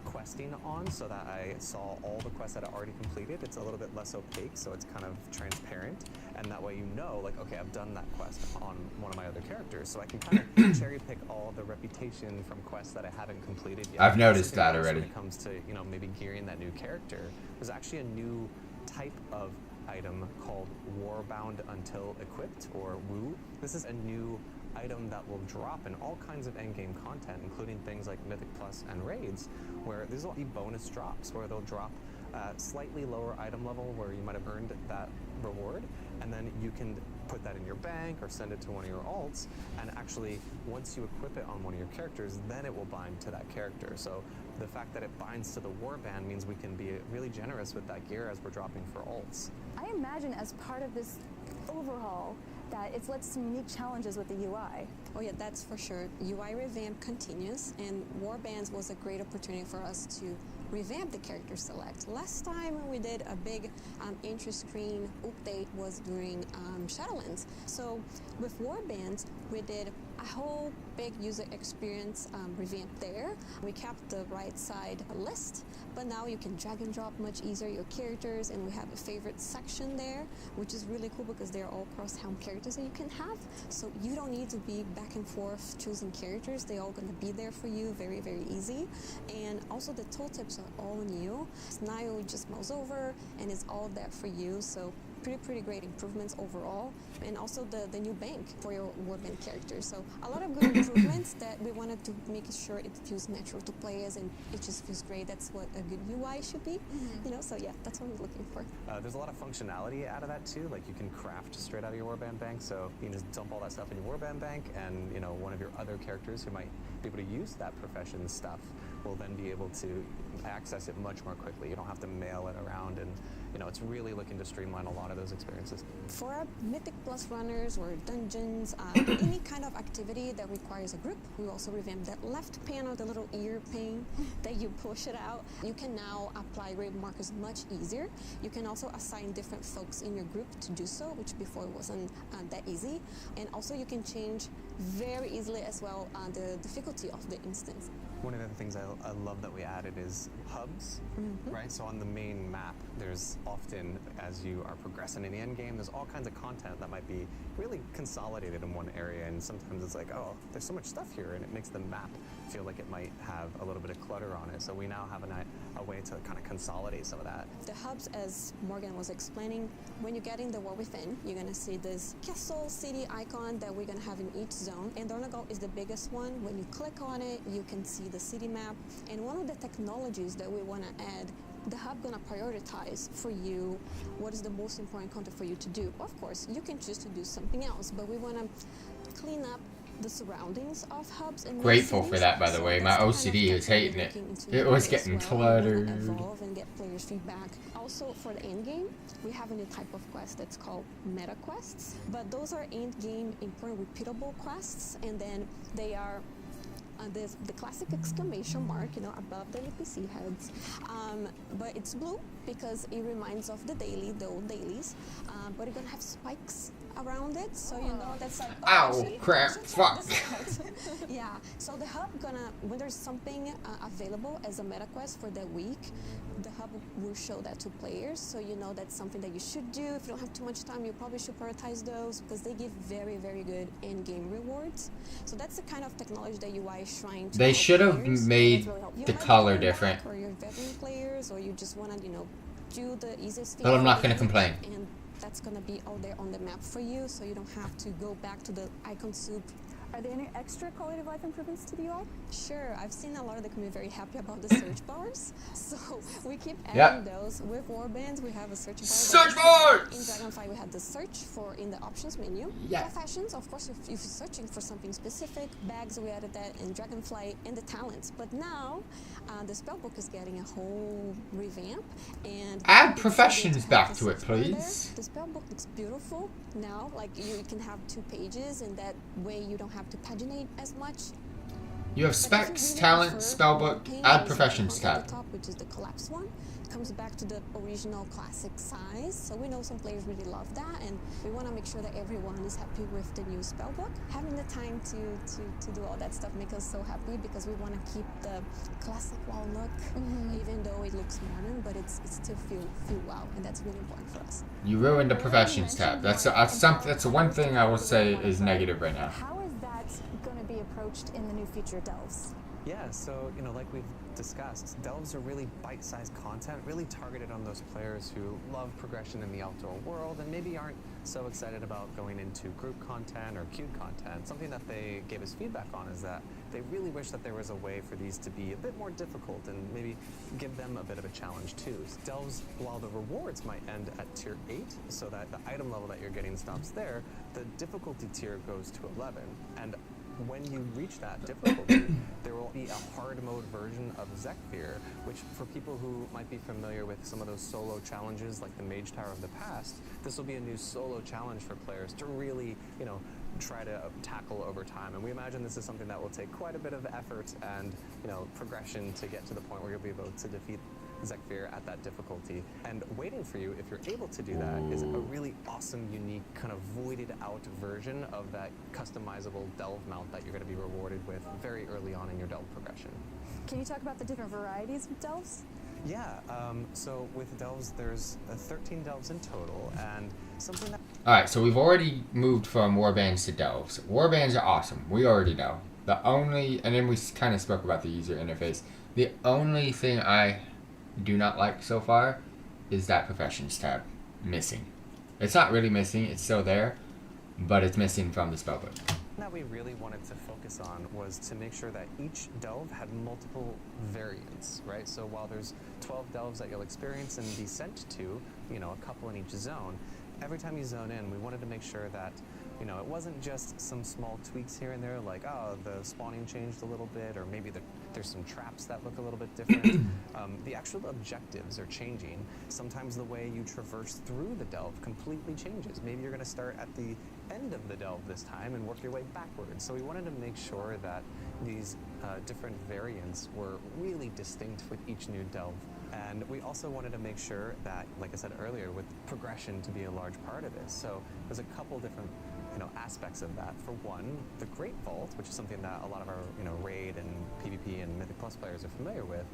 questing on so that I saw all the quests that I already completed. It's a little bit less opaque, so it's kind of transparent, and that way like, okay, I've done that quest on one of my other characters, so I can kind of cherry pick all the reputation from quests that I haven't completed yet. I've noticed that already. When it comes to maybe gearing that new character, there's actually a new type of item called Warbound Until Equipped, or WOO. This is a new item that will drop in all kinds of endgame content, including things like Mythic Plus and Raids, where these will be bonus drops, where they'll drop slightly lower item level where you might have earned that reward, and then you can put that in your bank or send it to one of your alts, and actually once you equip it on one of your characters, then it will bind to that character. So the fact that it binds to the Warband means we can be really generous with that gear as we're dropping for alts. I imagine as part of this overhaul that it's led to some unique challenges with the UI. Oh yeah, that's for sure. UI revamp continues, and Warbands was a great opportunity for us to revamp the character select. Last time when we did a big entry screen update was during Shadowlands. So with Warbands, we did a whole big user experience revamp there. We kept the right side list, but now you can drag and drop much easier your characters, and we have a favorite section there, which is really cool because they're all cross-helm characters that you can have. So you don't need to be back and forth choosing characters. They're all going to be there for you, very, very easy. And also the tooltips are all new. So now you just mouse over and it's all there for you. So pretty great improvements overall, and also the new bank for your Warband characters. So a lot of good improvements that we wanted to make sure it feels natural to players and it just feels great. That's what a good UI should be, so yeah, that's what we're looking for. There's a lot of functionality out of that too, like you can craft straight out of your Warband bank, so you can just dump all that stuff in your Warband bank, and one of your other characters who might be able to use that profession stuff will then be able to access it much more quickly. You don't have to mail it around, and it's really looking to streamline a lot of those experiences. For our Mythic Plus runners or dungeons, any kind of activity that requires a group, we also revamped that left panel, the little ear pane that you push it out. You can now apply grade markers much easier. You can also assign different folks in your group to do so, which before wasn't that easy. And also you can change very easily as well the difficulty of the instance. One of the things I love that we added is hubs, right? So on the main map, there's often, as you are progressing in the end game, there's all kinds of content that might be really consolidated in one area, and sometimes it's like, oh, there's so much stuff here, and it makes the map feel like it might have a little bit of clutter on it. So we now have a way to kind of consolidate some of that. The hubs, as Morgan was explaining, when you get in the War Within, you're going to see this castle city icon that we're going to have in each zone. And Dornagal is the biggest one. When you click on it, you can see the city map. And one of the technologies that we want to add, the hub gonna prioritize for you what is the most important content for you to do. Of course, you can choose to do something else, but we want to clean up the surroundings of hubs and grateful for that, by the way. My OCD is hating it. It was getting cluttered. Evolve and get players' feedback. Also, for the end game, we have a new type of quest that's called meta quests, but those are end game important repeatable quests, and then they are the classic exclamation mark, you know, above the NPC heads, but it's blue because it reminds of the old dailies, but you're gonna have spikes around it, so you know that's like, ow, crap, fuck. Yeah, so the hub gonna, when there's something available as a meta quest for that week, the hub will show that to players, so you know that's something that you should do. If you don't have too much time, you probably should prioritize those because they give very, very good end-game rewards. So that's the kind of technology that UI is trying to. They should have made the color different. Or your veteran players, or you just want to, you know, do the easiest thing. But I'm not going to complain. And that's going to be all there on the map for you, so you don't have to go back to the icon soup. Are there any extra quality of life improvements to the UI? Sure, I've seen a lot of the community very happy about the search bars, so we keep adding those. With Warbands, we have a search bar. Search bars! In Dragonfly, we have the search for in the options menu. Professions, of course, if you're searching for something specific. Bags, we added that in Dragonfly, and the talents. But now, the spellbook is getting a whole revamp, and add professions back to it, please. The spellbook looks beautiful now. Like you can have 2 pages, and that way you don't have to paginate as much. You have specs, talent, spellbook, add professions tab. At the top, which is the collapse one, comes back to the original classic size. So we know some players really love that, and we want to make sure that everyone is happy with the new spellbook. Having the time to do all that stuff makes us so happy because we want to keep the classic WoW look, even though it looks modern, but it still feel WoW, and that's really important for us. You ruined the professions tab. That's the one thing I will say is negative right now. How is that going to be approached in the new future delves? Yeah, so, you know, like we've discussed, delves are really bite-sized content, really targeted on those players who love progression in the outdoor world and maybe aren't so excited about going into group content or queued content. Something that they gave us feedback on is that they really wish that there was a way for these to be a bit more difficult and maybe give them a bit of a challenge too. Delves, while the rewards might end at tier 8, so that the item level that you're getting stops there, the difficulty tier goes to 11. And when you reach that difficulty, there will be a hard mode version of Zekfir, which for people who might be familiar with some of those solo challenges like the Mage Tower of the past, this will be a new solo challenge for players to really, you know, try to tackle over time. And we imagine this is something that will take quite a bit of effort and, you know, progression to get to the point where you'll be able to defeat Zekfir at that difficulty. And waiting for you, if you're able to do that, is a really awesome, unique, kind of voided out version of that customizable delve mount that you're going to be rewarded with very early on in your delve progression. Can you talk about the different varieties of delves? Yeah, so with delves, there's 13 delves in total, and something that... Alright, so we've already moved from warbands to delves. Warbands are awesome. We already know. The only... And then we kind of spoke about the user interface. The only thing I do not like so far is that professions tab missing. It's not really missing, it's still there, but it's missing from the spellbook. That we really wanted to focus on was to make sure that each delve had multiple variants, right? So while there's 12 delves that you'll experience and be sent to, you know, a couple in each zone, every time you zone in, we wanted to make sure that, you know, it wasn't just some small tweaks here and there, like, oh, the spawning changed a little bit, or maybe there's some traps that look a little bit different. The actual objectives are changing. Sometimes the way you traverse through the delve completely changes. Maybe you're going to start at the end of the delve this time and work your way backwards. So we wanted to make sure that these different variants were really distinct with each new delve. And we also wanted to make sure that, like I said earlier, with progression to be a large part of this. So there's a couple different, you know, aspects of that. For one, the Great Vault, which is something that a lot of our, you know, Raid and PvP and Mythic Plus players are familiar with,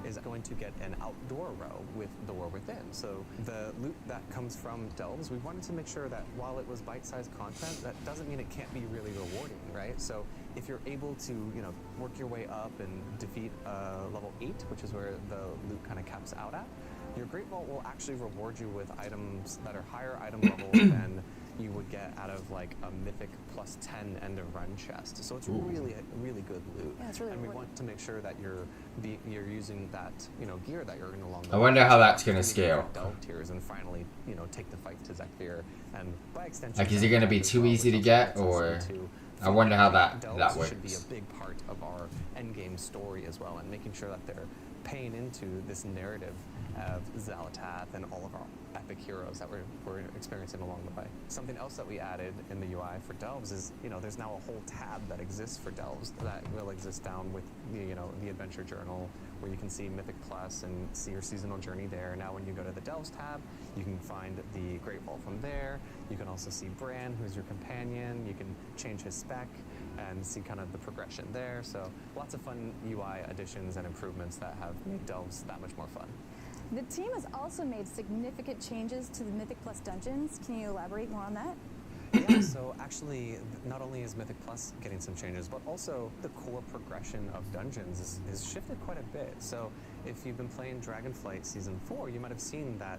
is going to get an outdoor row with the War Within. So the loot that comes from Delves, we wanted to make sure that while it was bite-sized content, that doesn't mean it can't be really rewarding, right? So if you're able to, you know, work your way up and defeat level 8, which is where the loot kind of caps out at, your Great Vault will actually reward you with items that are higher item level than you would get out of like a Mythic plus 10 end of run chest. So it's really good loot. Yeah, it's really and we rewarding. want to make sure that you're using that, you know, gear that you're in along the I wonder how that's gonna to scale. Delve tiers and finally, you know, take the fight to Zekthir, and by extension, Like, is it gonna be too easy to get, or I wonder how that works. Should be a big part of our endgame story as well, and making sure that they're paying into this narrative of Xalatath and all of our epic heroes that we're experiencing along the way. Something else that we added in the UI for Delves is, you know, there's now a whole tab that exists for Delves that will exist down with the, you know, the adventure journal, where you can see Mythic Plus and see your seasonal journey there. Now when you go to the Delves tab, you can find the Great Vault from there. You can also see Bran, who's your companion. You can change his spec and see kind of the progression there. So lots of fun UI additions and improvements that have made Delves that much more fun. The team has also made significant changes to the Mythic Plus dungeons. Can you elaborate more on that? Yeah, so actually, not only is Mythic Plus getting some changes, but also the core progression of dungeons is shifted quite a bit. So if you've been playing Dragonflight Season 4, you might have seen that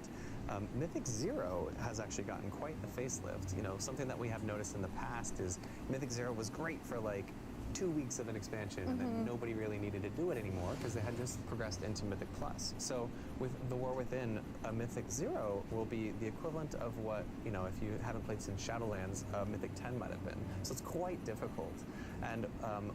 Mythic 0 has actually gotten quite the facelift. You know, something that we have noticed in the past is Mythic 0 was great for like 2 weeks of an expansion, and then nobody really needed to do it anymore because they had just progressed into Mythic Plus. So with the War Within, a Mythic 0 will be the equivalent of what, you know, if you haven't played since Shadowlands, Mythic 10 might have been. So it's quite difficult, and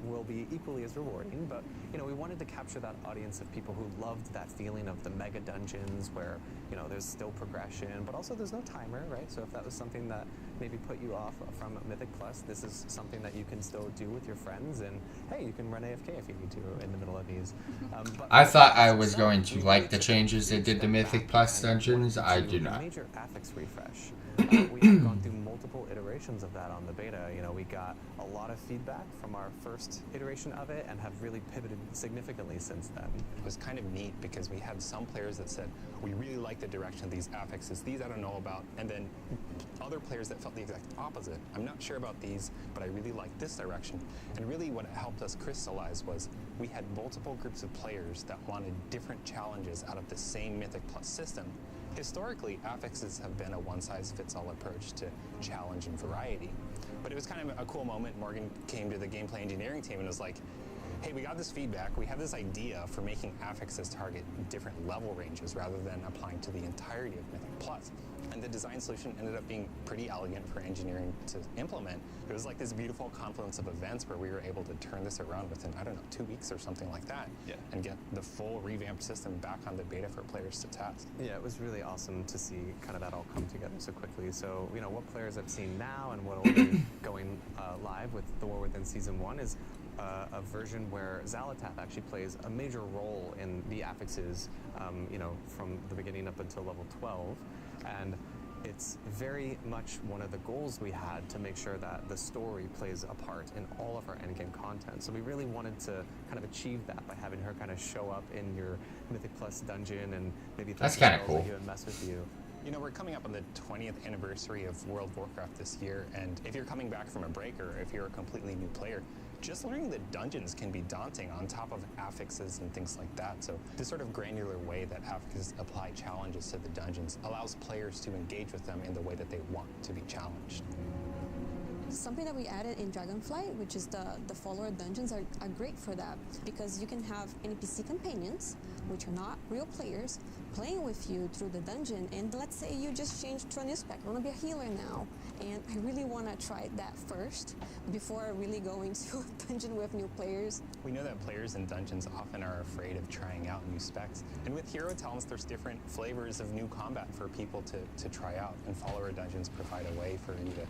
will be equally as rewarding, but, you know, we wanted to capture that audience of people who loved that feeling of the mega dungeons where, you know, there's still progression, but also there's no timer, right? So if that was something that maybe put you off from Mythic Plus, this is something that you can still do with your friends, and hey, you can run AFK if you need to in the middle of these. But I thought I was going to like the changes they did to Mythic Plus dungeons. I do not. Major affix refresh. We have gone through multiple iterations of that on the beta. You know, we got a lot of feedback from our first iteration of it and have really pivoted significantly since then. It was kind of neat because we had some players that said, we really like the direction of these affixes, these I don't know about, and then other players that felt the exact opposite. I'm not sure about these, but I really like this direction. And really what it helped us crystallize was we had multiple groups of players that wanted different challenges out of the same Mythic Plus system. Historically, affixes have been a one-size-fits-all approach to challenge and variety. But it was kind of a cool moment. Morgan came to the gameplay engineering team and was like, hey, we got this feedback. We have this idea for making affixes target different level ranges rather than applying to the entirety of Mythic Plus. And the design solution ended up being pretty elegant for engineering to implement. It was like this beautiful confluence of events where we were able to turn this around within, I don't know, 2 weeks or something like that. Yeah. And get the full revamped system back on the beta for players to test. Yeah, it was really awesome to see kind of that all come together so quickly. So, you know, what players have seen now and what will be going live with The War Within Season 1 is a version where Xalatath actually plays a major role in the affixes, you know, from the beginning up until level 12. And it's very much one of the goals we had to make sure that the story plays a part in all of our endgame content. So we really wanted to kind of achieve that by having her kind of show up in your Mythic Plus dungeon and maybe that's kind of cool. And mess with you. You know, we're coming up on the 20th anniversary of World of Warcraft this year, and if you're coming back from a break or if you're a completely new player, just learning the dungeons can be daunting on top of affixes and things like that. So this sort of granular way that affixes apply challenges to the dungeons allows players to engage with them in the way that they want to be challenged. Something that we added in Dragonflight, which is the follower dungeons, are great for that because you can have NPC companions, which are not real players, playing with you through the dungeon. And let's say you just changed to a new spec. I want to be a healer now, and I really want to try that first before really going to a dungeon with new players. We know that players in dungeons often are afraid of trying out new specs, and with hero talents there's different flavors of new combat for people to try out, and follower dungeons provide a way for you to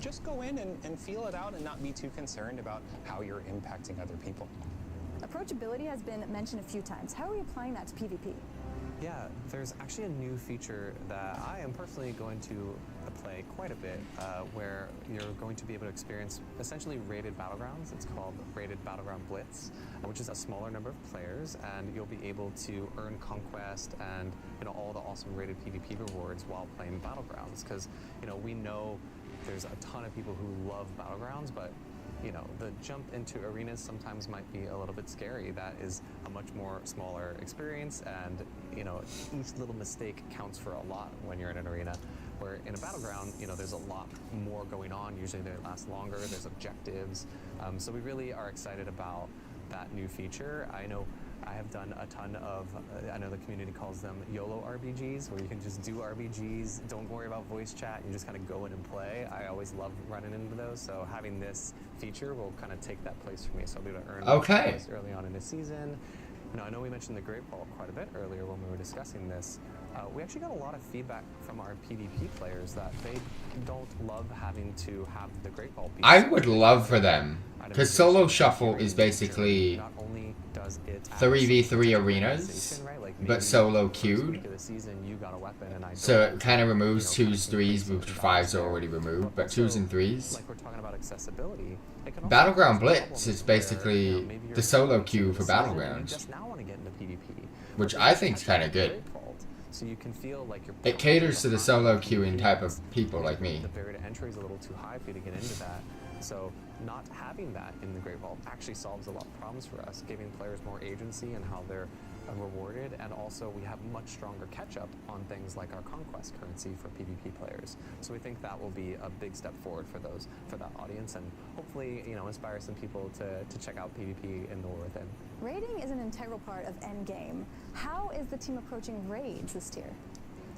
just go in and feel it out and not be too concerned about how you're impacting other people. Approachability has been mentioned a few times. How are we applying that to PvP? Yeah, there's actually a new feature that I am personally going to play quite a bit, where you're going to be able to experience essentially rated battlegrounds. It's called Rated Battleground Blitz, which is a smaller number of players, and you'll be able to earn conquest and all the awesome rated PvP rewards while playing battlegrounds. Because we know there's a ton of people who love battlegrounds, but the jump into arenas sometimes might be a little bit scary. That is a much more smaller experience, and each little mistake counts for a lot when you're in an arena. Where in a battleground, there's a lot more going on. Usually they last longer. There's objectives. So we really are excited about that new feature. I know I have done a ton of, I know the community calls them YOLO RBGs, where you can just do RBGs, don't worry about voice chat, you just kind of go in and play. I always love running into those, so having this feature will kind of take that place for me. So I'll be able to earn points early on in the season. I know we mentioned the Great Vault quite a bit earlier when we were discussing this. We actually got a lot of feedback from our PvP players that they don't love having to have the Great Vault be I would love for them, because Solo Shuffle is basically 3v3 arenas, but solo queued. So it kind of removes 2s, 3s, which 5s are already removed, but 2s and 3s. Battleground Blitz is basically the solo queue for Battlegrounds, which I think is kind of good. So you can feel like you're it caters to the solo queuing type of people like me. The barrier to entry is a little too high for you to get into that. So not having that in the Great Vault actually solves a lot of problems for us, giving players more agency in how they're rewarded, and also we have much stronger catch-up on things like our conquest currency for PvP players. So we think that will be a big step forward for that audience, and hopefully inspire some people to check out PvP in the War Within. Raiding is an integral part of Endgame. How is the team approaching raids this tier?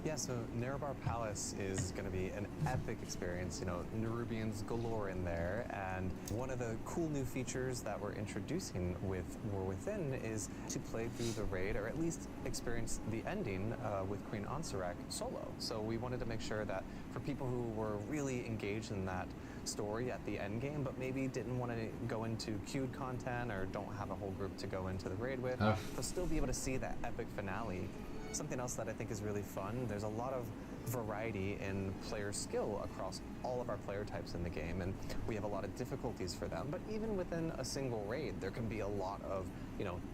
Yeah, so Nerebar Palace is going to be an epic experience. Nerubians galore in there, and one of the cool new features that we're introducing with War Within is to play through the raid, or at least experience the ending with Queen Ansurek solo. So we wanted to make sure that for people who were really engaged in that story at the end game, but maybe didn't want to go into queued content or don't have a whole group to go into the raid with, they'll still be able to see that epic finale. Something else that I think is really fun, there's a lot of variety in player skill across all of our player types in the game, and we have a lot of difficulties for them, but even within a single raid there can be a lot of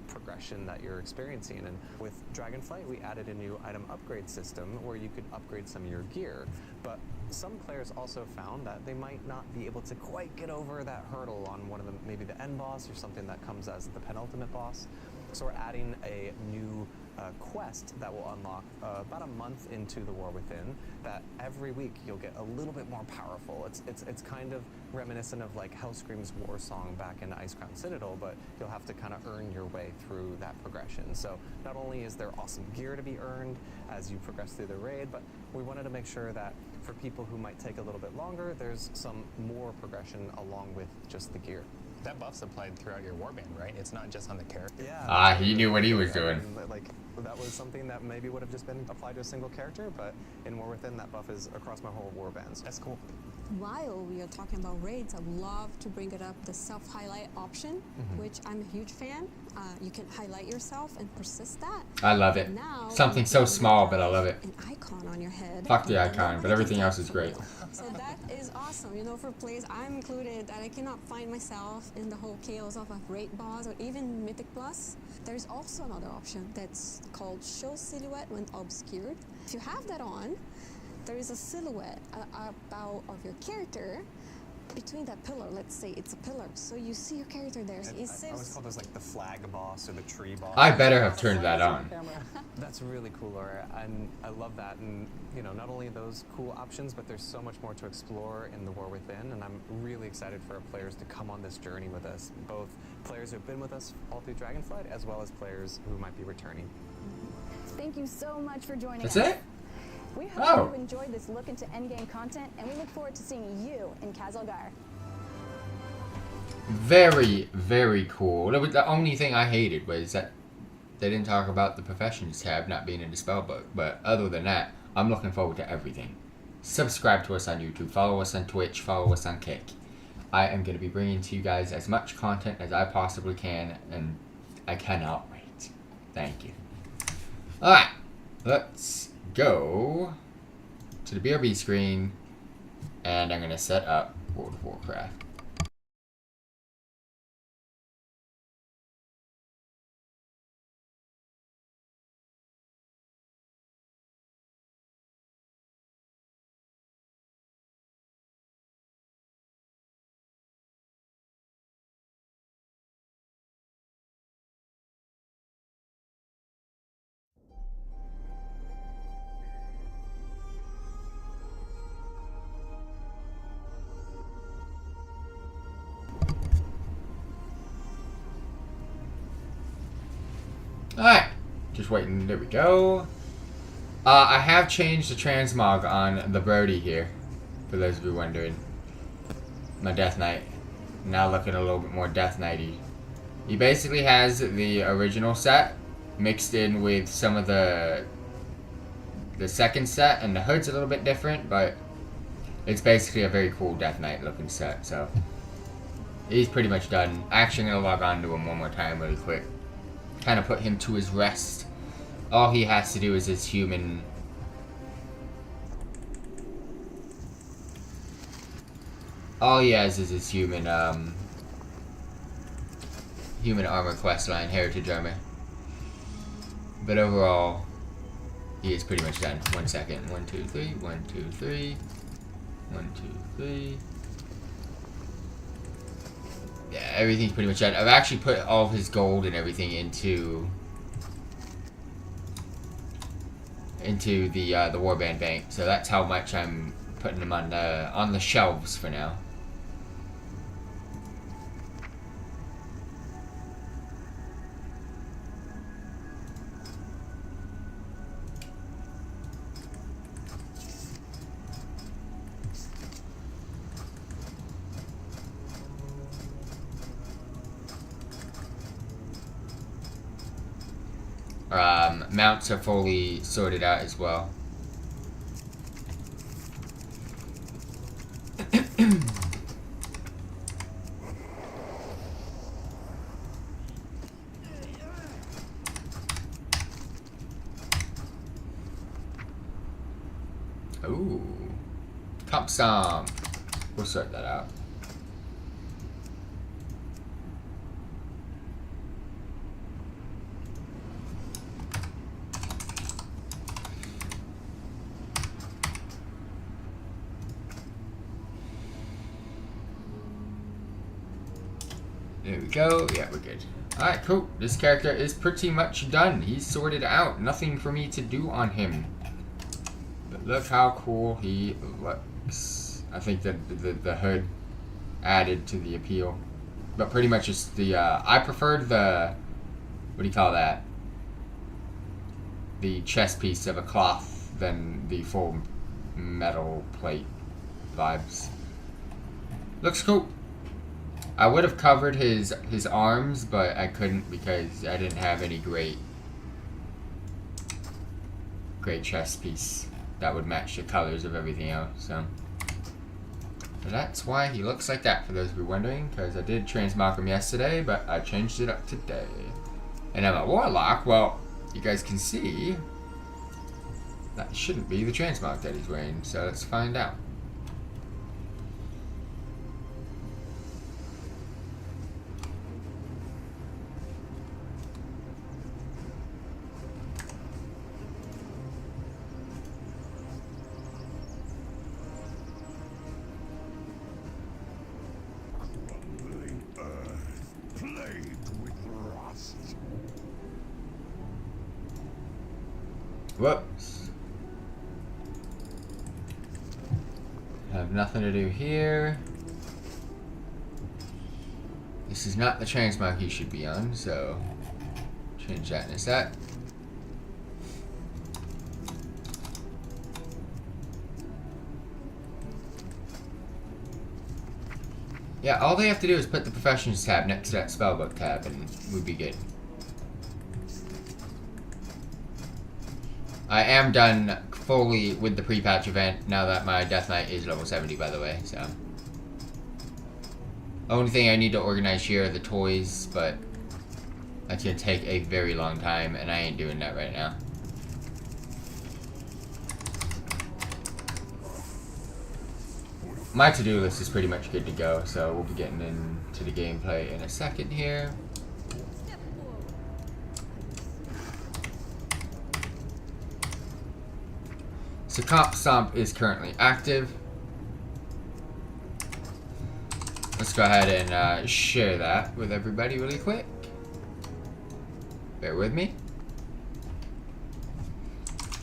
progression that you're experiencing. And with Dragonflight we added a new item upgrade system where you could upgrade some of your gear, but some players also found that they might not be able to quite get over that hurdle on one of them, maybe the end boss or something that comes as the penultimate boss. So we're adding a new quest that will unlock about a month into the War Within, that every week you'll get a little bit more powerful. It's kind of reminiscent of like Hellscream's war song back in Icecrown Citadel, but you'll have to kind of earn your way through that progression. So not only is there awesome gear to be earned as you progress through the raid, but we wanted to make sure that for people who might take a little bit longer, there's some more progression along with just the gear. That buff's applied throughout your warband, right? It's not just on the character. Yeah. He knew what he was doing. Like that was something that maybe would have just been applied to a single character, but in War Within, that buff is across my whole warbands. That's cool. While we are talking about raids, I'd love to bring it up, the self-highlight option, which I'm a huge fan. You can highlight yourself and persist that. I love it. Now, something so small, but I love it. An icon on your head. Fuck the icon, but everything else is great. So that is awesome. For players I'm included that I cannot find myself in the whole chaos of a raid boss or even Mythic Plus. There's also another option that's called Show Silhouette when obscured. If you have that on, there is a silhouette of your character between that pillar. Let's say it's a pillar, so you see your character there. So I always call those like the flag boss or the tree boss. I better have turned that on. That's really cool, Laura, and I love that. And not only those cool options, but there's so much more to explore in the War Within, and I'm really excited for our players to come on this journey with us. Both players who have been with us all through Dragonflight, as well as players who might be returning. Thank you so much for joining us. That's it? We hope you enjoyed this look into endgame content, and we look forward to seeing you in Kazalgar. Very, very cool. The only thing I hated was that they didn't talk about the Professions tab not being in the spellbook, but other than that, I'm looking forward to everything. Subscribe to us on YouTube, follow us on Twitch, follow us on Kick. I am going to be bringing to you guys as much content as I possibly can, and I cannot wait. Thank you. Alright, let's go to the BRB screen, and I'm going to set up World of Warcraft. Alright, just waiting. There we go. I have changed the transmog on the Brody here, for those of you wondering. My Death Knight. Now looking a little bit more Death Knighty. He basically has the original set mixed in with some of the second set, and the hood's a little bit different, but it's basically a very cool Death Knight looking set, so he's pretty much done. Actually, I'm going to log on to him one more time really quick. Kind of put him to his rest. All he has to do is his human. All he has is his human armor questline, heritage armor. But overall, he is pretty much done. 1 second. 1, 2, 3. 1, 2, 3. 1, 2, 3. Yeah, everything's pretty much done. I've actually put all of his gold and everything into the warband bank, so that's how much I'm putting him on the shelves for now. Mounts are fully sorted out as well. Ooh, Cup Song. We'll sort that out. There we go. Yeah, we're good. Alright, cool. This character is pretty much done. He's sorted out. Nothing for me to do on him. But look how cool he looks. I think that the hood added to the appeal. But pretty much just the, I preferred the, what do you call that? The chest piece of a cloth than the full metal plate vibes. Looks cool. I would have covered his arms, but I couldn't because I didn't have any great chest piece that would match the colors of everything else. So that's why he looks like that, for those of you wondering, because I did transmog him yesterday, but I changed it up today. And I'm a warlock. Well, you guys can see that shouldn't be the transmog that he's wearing, so let's find out. Whoops. Have nothing to do here. This is not the transmog he should be on, so change that in a sec. Yeah, all they have to do is put the Professions tab next to that Spellbook tab and we'd be good. I am done fully with the pre-patch event now that my Death Knight is level 70, by the way, so. Only thing I need to organize here are the toys, but that's gonna take a very long time, and I ain't doing that right now. my to-do list is pretty much good to go, so we'll be getting into the gameplay in a second here. So Comp Stomp is currently active. Let's go ahead and share that with everybody really quick. Bear with me.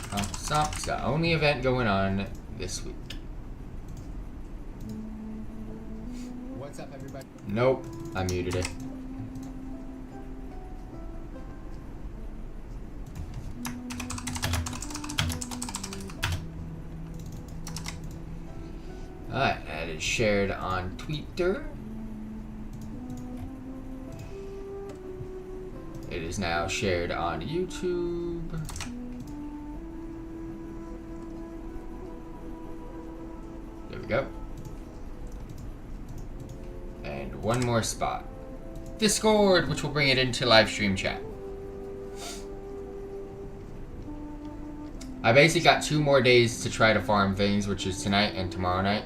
Comp Stomp's the only event going on this week. What's up, everybody? Nope, I muted it. Alright, that is shared on Twitter. It is now shared on YouTube. There we go. And one more spot. Discord, which will bring it into live stream chat. I basically got 2 more days to try to farm things, which is tonight and tomorrow night.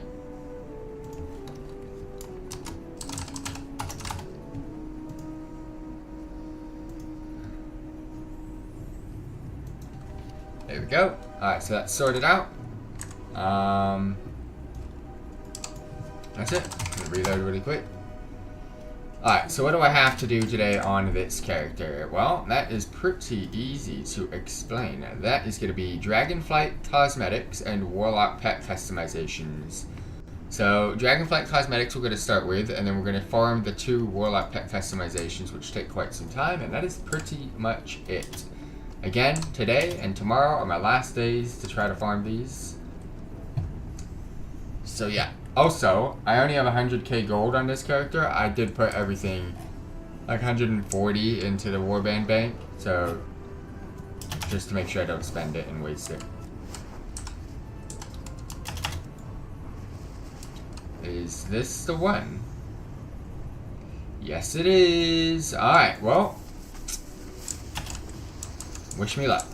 There we go. Alright, so that's sorted out. That's it. I'm gonna reload really quick. Alright, so what do I have to do today on this character? Well, that is pretty easy to explain. That is going to be Dragonflight Cosmetics and Warlock Pet Customizations. So, Dragonflight Cosmetics we're going to start with, and then we're going to farm the 2 Warlock Pet Customizations, which take quite some time, and that is pretty much it. Again, today and tomorrow are my last days to try to farm these. So yeah. Also, I only have 100k gold on this character. I did put everything, like 140 into the warband bank, so just to make sure I don't spend it and waste it. Is this the one? Yes, it is. Alright, well, wish me luck,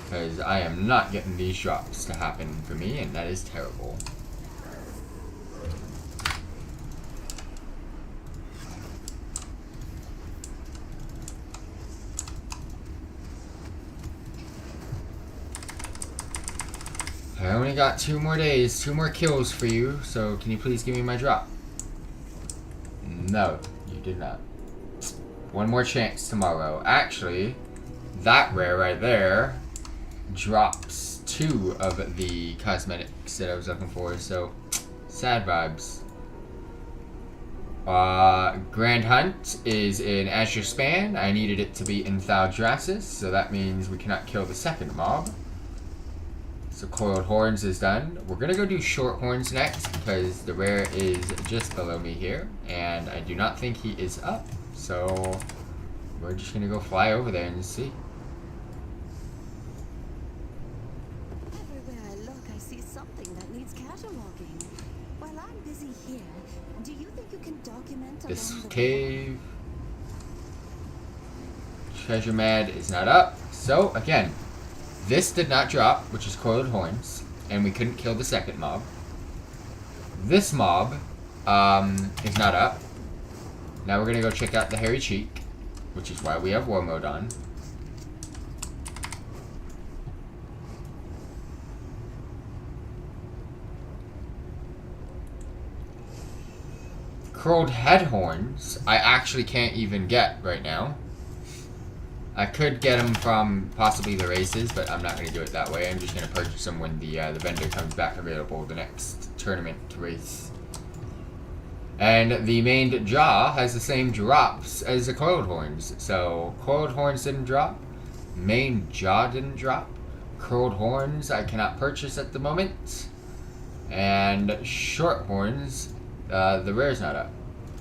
because I am not getting these drops to happen for me, and that is terrible. I only got 2 more days, 2 more kills for you, so can you please give me my drop? No, you did not. 1 more chance tomorrow. Actually, that rare right there drops 2 of the cosmetics that I was looking for, so sad vibes. Grand Hunt is in Azure Span. I needed it to be in Thaldraszus, so that means we cannot kill the second mob. So Coiled Horns is done. We're gonna go do Short Horns next because the rare is just below me here, and I do not think he is up. So we're just gonna go fly over there and see. Everywhere I look, I see something that needs cataloging. While I'm busy here, do you think you can document This along the cave. Treasure Mad is not up. So again, this did not drop, which is Coiled Horns, and we couldn't kill the second mob. This mob is not up. Now we're gonna go check out the Hairy Cheek, which is why we have War Mode on. Curled Head Horns, I actually can't even get right now. I could get them from possibly the races, but I'm not going to do it that way. I'm just going to purchase them when the vendor comes back available the next tournament race. And the main jaw has the same drops as the Coiled Horns. So, Coiled Horns didn't drop. Main jaw didn't drop. Curled Horns I cannot purchase at the moment. And Short Horns, the rare's not up.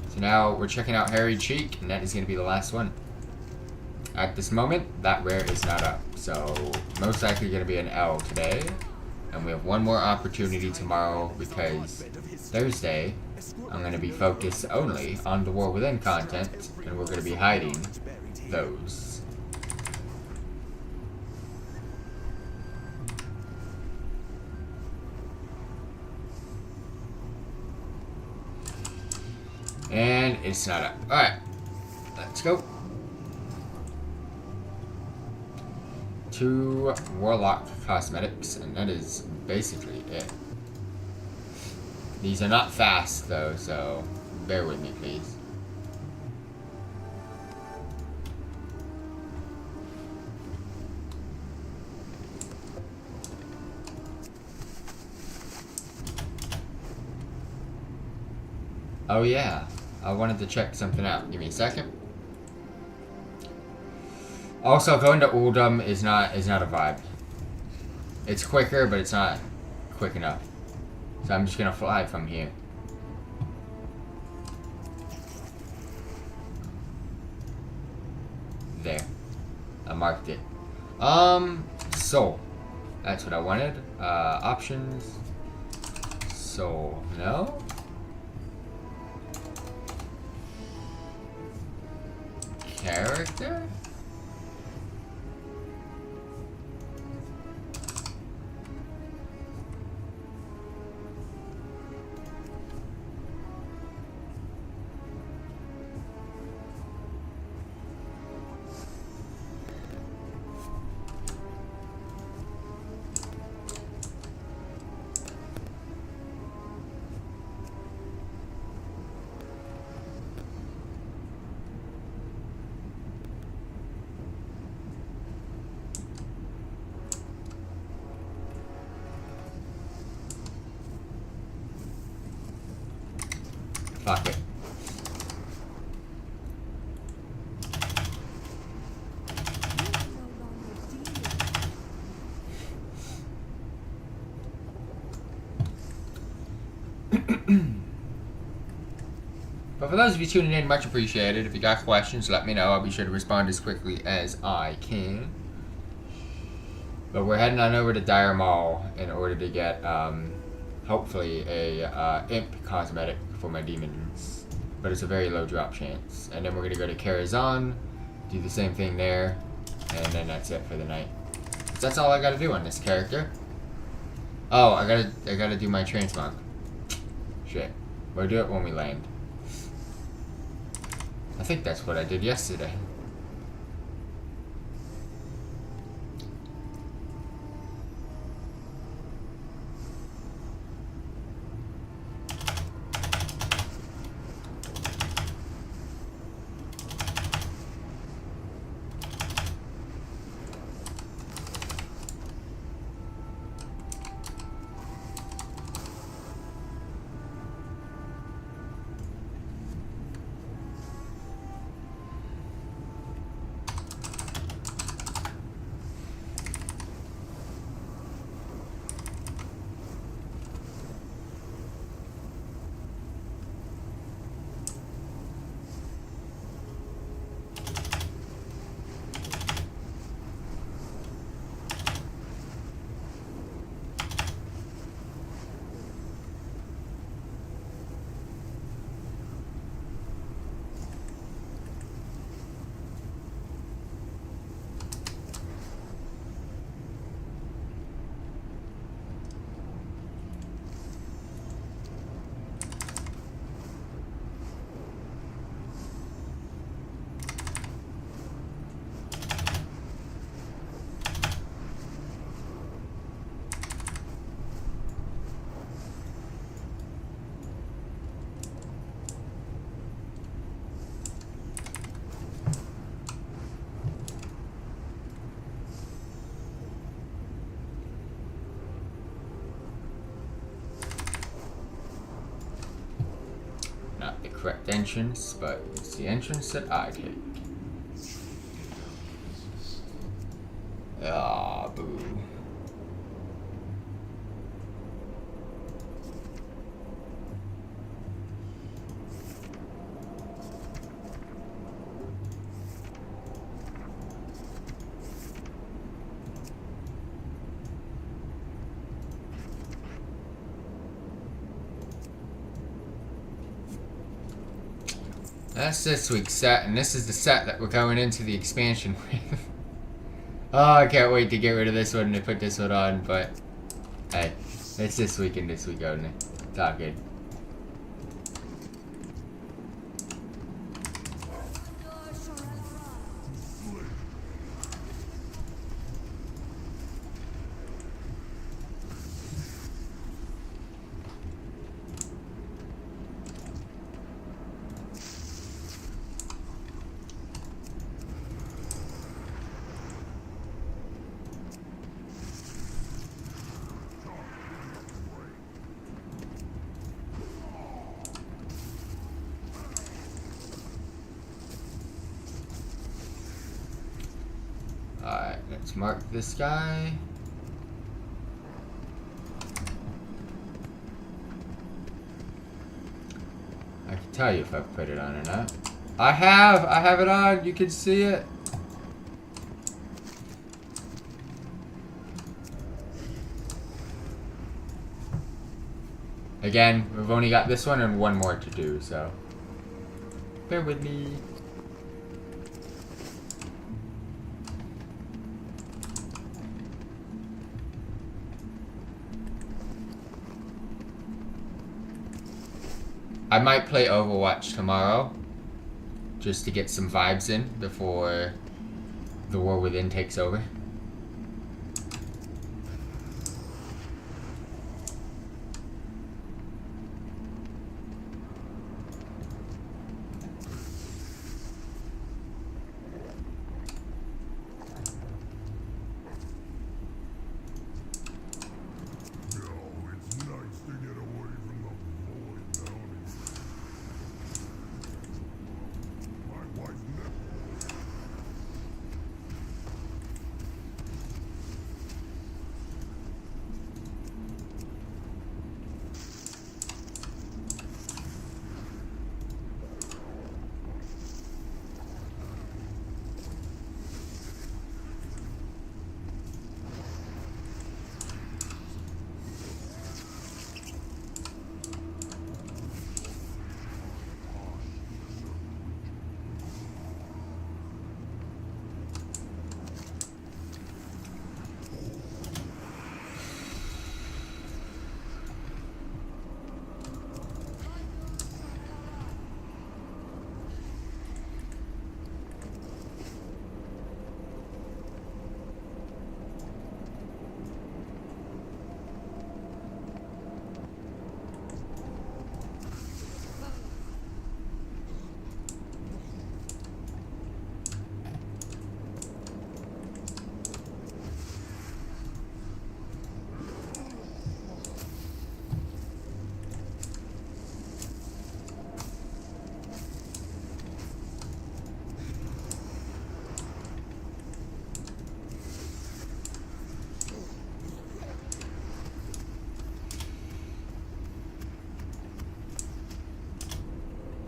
So now we're checking out Hairy Cheek, and that is going to be the last one. At this moment, that rare is not up, so most likely going to be an L today, and we have 1 more opportunity tomorrow because Thursday I'm going to be focused only on the War Within content, and we're going to be hiding those. it's not up. Alright. Let's go. 2 Warlock cosmetics, and that is basically it. These are not fast though, so bear with me please. Oh yeah, I wanted to check something out. Give me a second. Also, going to Uldum is not a vibe. It's quicker, but it's not quick enough. So I'm just gonna fly from here. There. I marked it. So that's what I wanted. Options. So no. Character? Fuck it. But for those of you tuning in, much appreciated. If you got questions, let me know. I'll be sure to respond as quickly as I can. But we're heading on over to Dire Mall in order to get, hopefully, a imp cosmetic for my demons. But it's a very low drop chance. And then we're going to go to Karazhan, do the same thing there, and then that's it for the night. So that's all I got to do on this character. Oh, I gotta do my transmog. Shit. We'll do it when we land. I think that's what I did yesterday. Not the correct entrance, but it's the entrance that I take. Ah, boo. That's this week's set, and this is the set that we're going into the expansion with. Oh, I can't wait to get rid of this one and put this one on, but hey, it's this week and this week only. It's all good. mark this guy. I can tell you if I've put it on or not. I have it on. You can see it. Again, we've only got this one and one more to do, so bear with me. I might play Overwatch tomorrow, just to get some vibes in before the War Within takes over.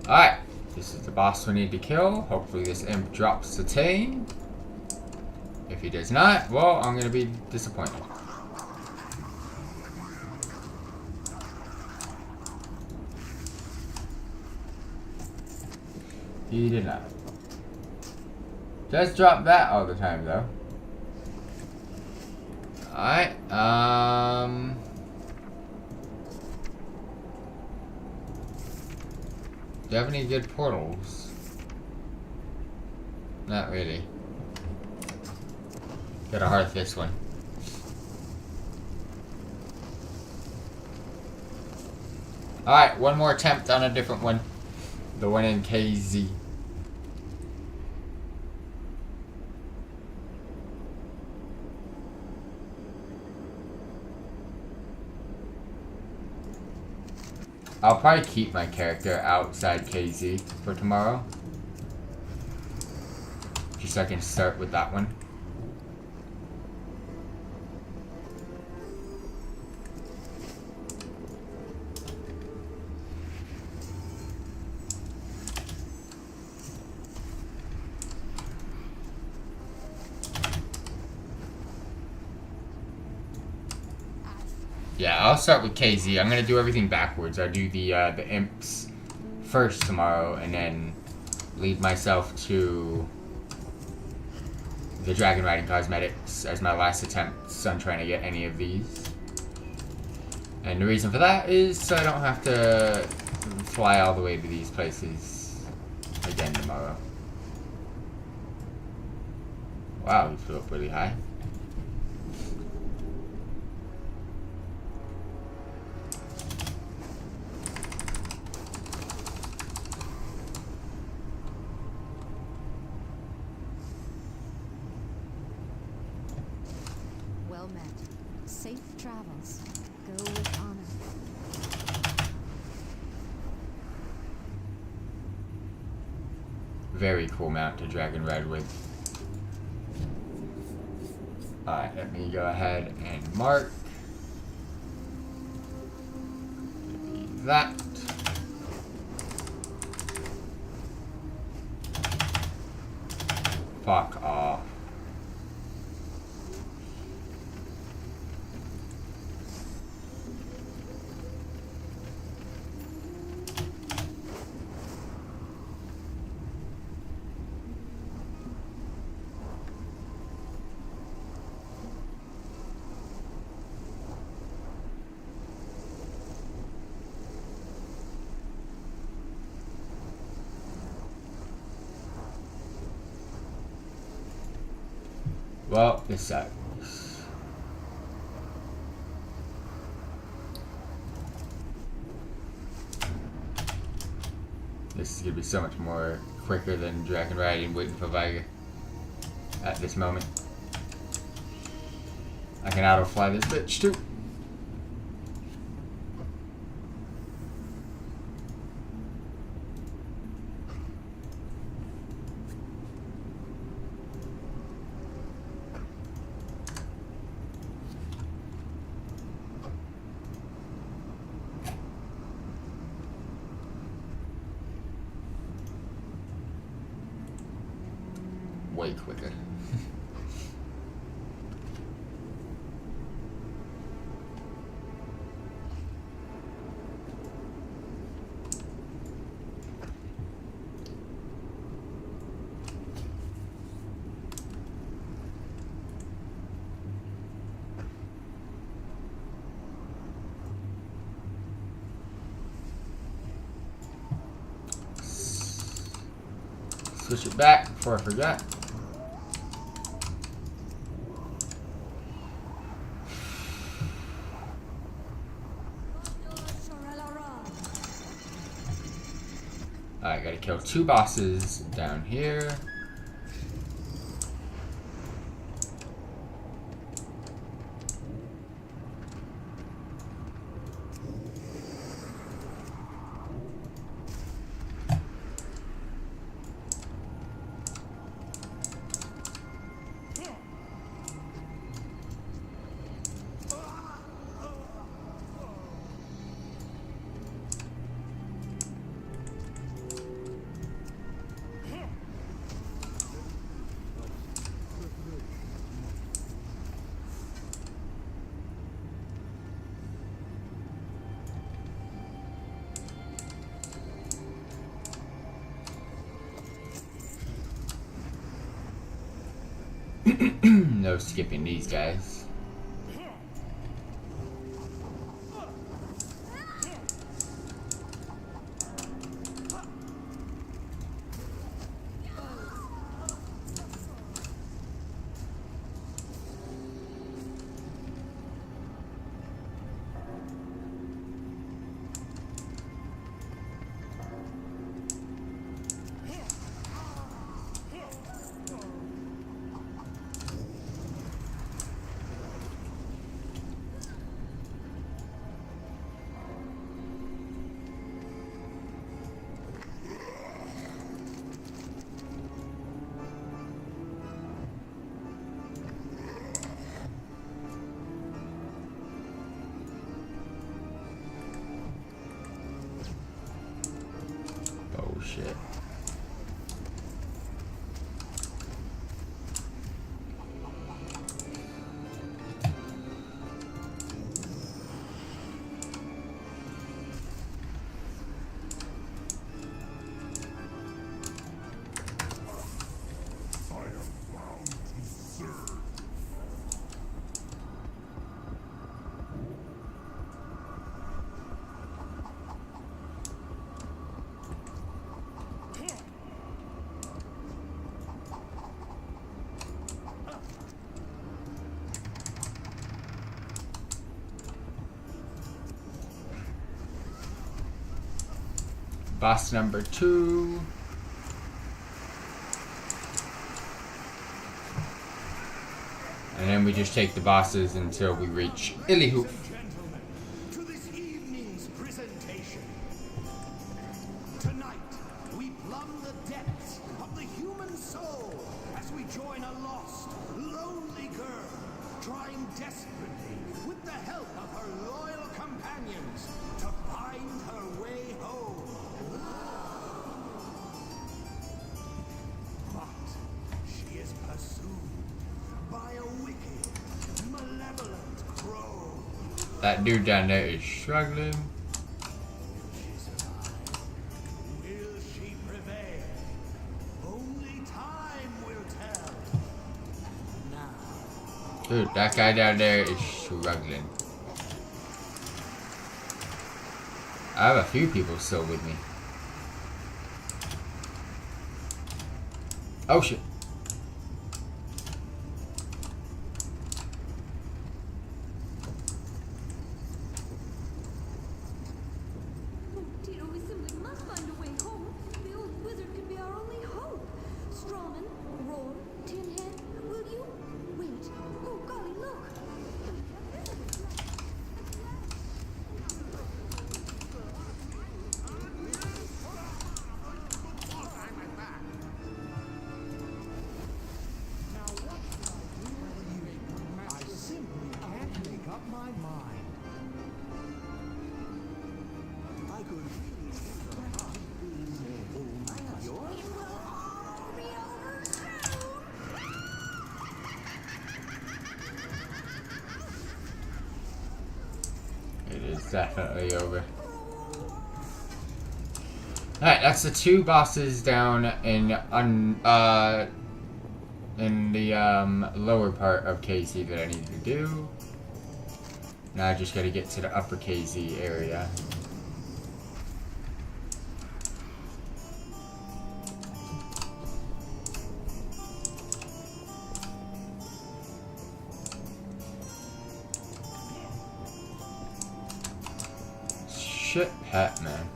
Alright, this is the boss we need to kill. Hopefully this imp drops the tame. If he does not, well, I'm gonna be disappointed. He did not. Does drop that all the time though. Alright, do you have any good portals? Not really. Gotta hearth this one. Alright, one more attempt on a different one. The one in KZ. I'll probably keep my character outside KZ for tomorrow. Just so I can start with that one. Yeah, I'll start with KZ. I'm gonna do everything backwards. I'll do the imps first tomorrow, and then lead myself to the dragon riding cosmetics as my last attempts on trying to get any of these. And the reason for that is so I don't have to fly all the way to these places again tomorrow. Wow, he flew up really high. Well met. Safe travels. Go with honor. Very cool mount to dragon ride with. Alright, let me go ahead and mark that. Fuck off. Well, this sucks. This is gonna be so much more quicker than dragon riding waiting for Viger at this moment. I can auto fly this bitch too. Way quicker. Switch it back before I forgot. I gotta kill 2 bosses down here. No skipping these guys. Oh shit. Boss number 2. And then we just take the bosses until we reach Illyhoof. To this evening's presentation. Tonight, we plumb the depths of the human soul as we join a lost, lonely girl desperately, with the help of her loyal companions, to find her way home. But she is pursued by a wicked, malevolent crow. That dude down there is struggling. Will she prevail? Only time will tell. Now. Dude, that guy down there is struggling. I have a few people still with me. Oh shit. Tito, we simply must find a way home. The old wizard could be our only hope. Strawman, Roar, Tin Head, will you? Wait. Oh, golly, look. I simply can't make up my mind. I could really use a heart being home like yours. It is definitely over. Alright, that's the two bosses down in the lower part of KZ that I need to do. Now I just gotta get to the upper KZ area. Shit, pet man.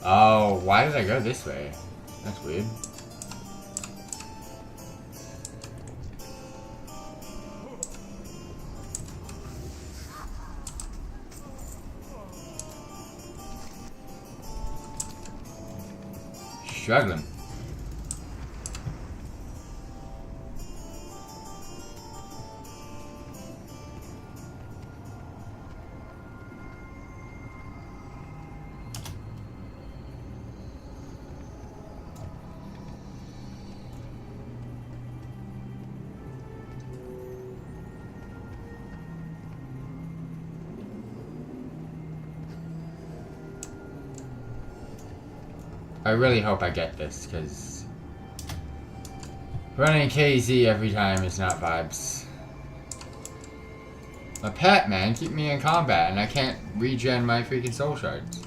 Oh, why did I go this way? That's weird. Struggling. I really hope I get this, because running KZ every time is not vibes. My pet, man, keep me in combat, and I can't regen my freaking soul shards.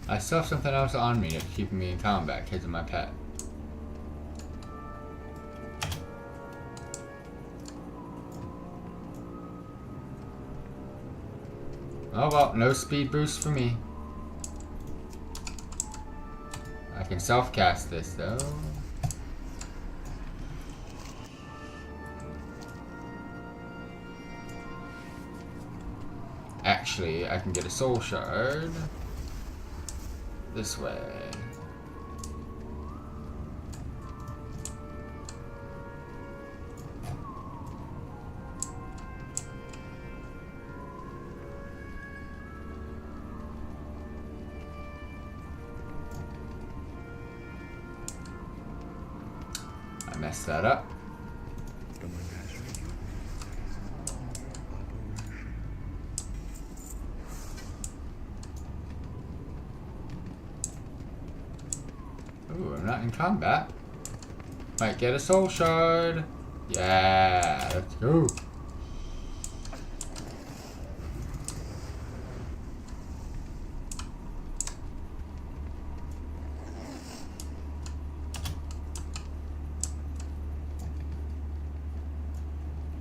I still have something else on me that's keeping me in combat because of my pet. Oh well, no speed boost for me. I can self-cast this though. Actually, I can get a soul shard. This way. I messed that up. Ooh, I'm not in combat. Might get a soul shard. Yeah, let's go.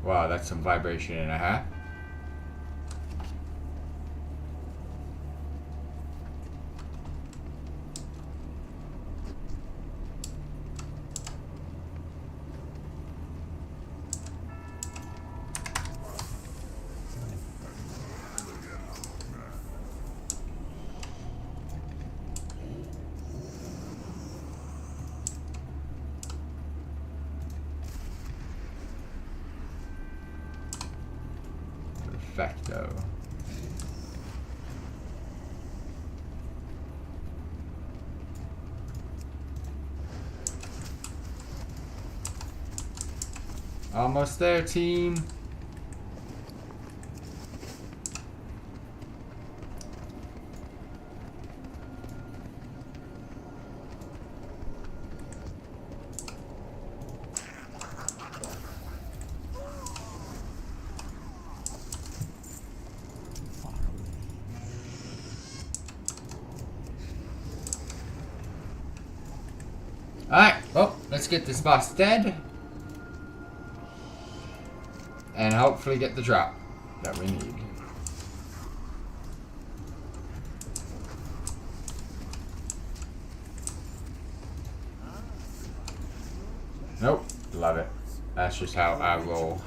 Wow, that's some vibration and a half. Perfecto. Almost there, team. Alright, well, let's get this boss dead. And hopefully get the drop that we need. Nope, love it. That's just how I roll.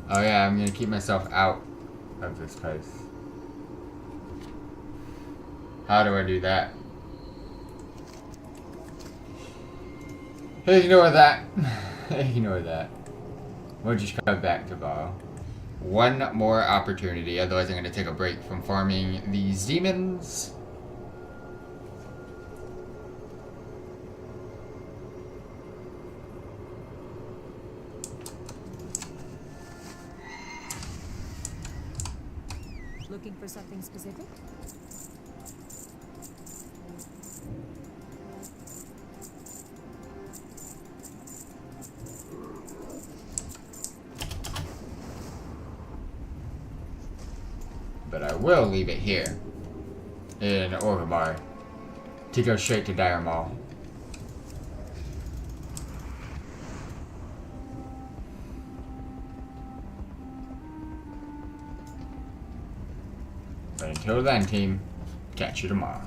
Oh yeah, I'm gonna keep myself out of this place. How do I do that? Ignore that. Ignore that. We'll just come back to Val. One more opportunity, otherwise I'm going to take a break from farming these demons. Looking for something specific? But I will leave it here in Orgrimmar to go straight to Dire Maul. But until then, team, catch you tomorrow.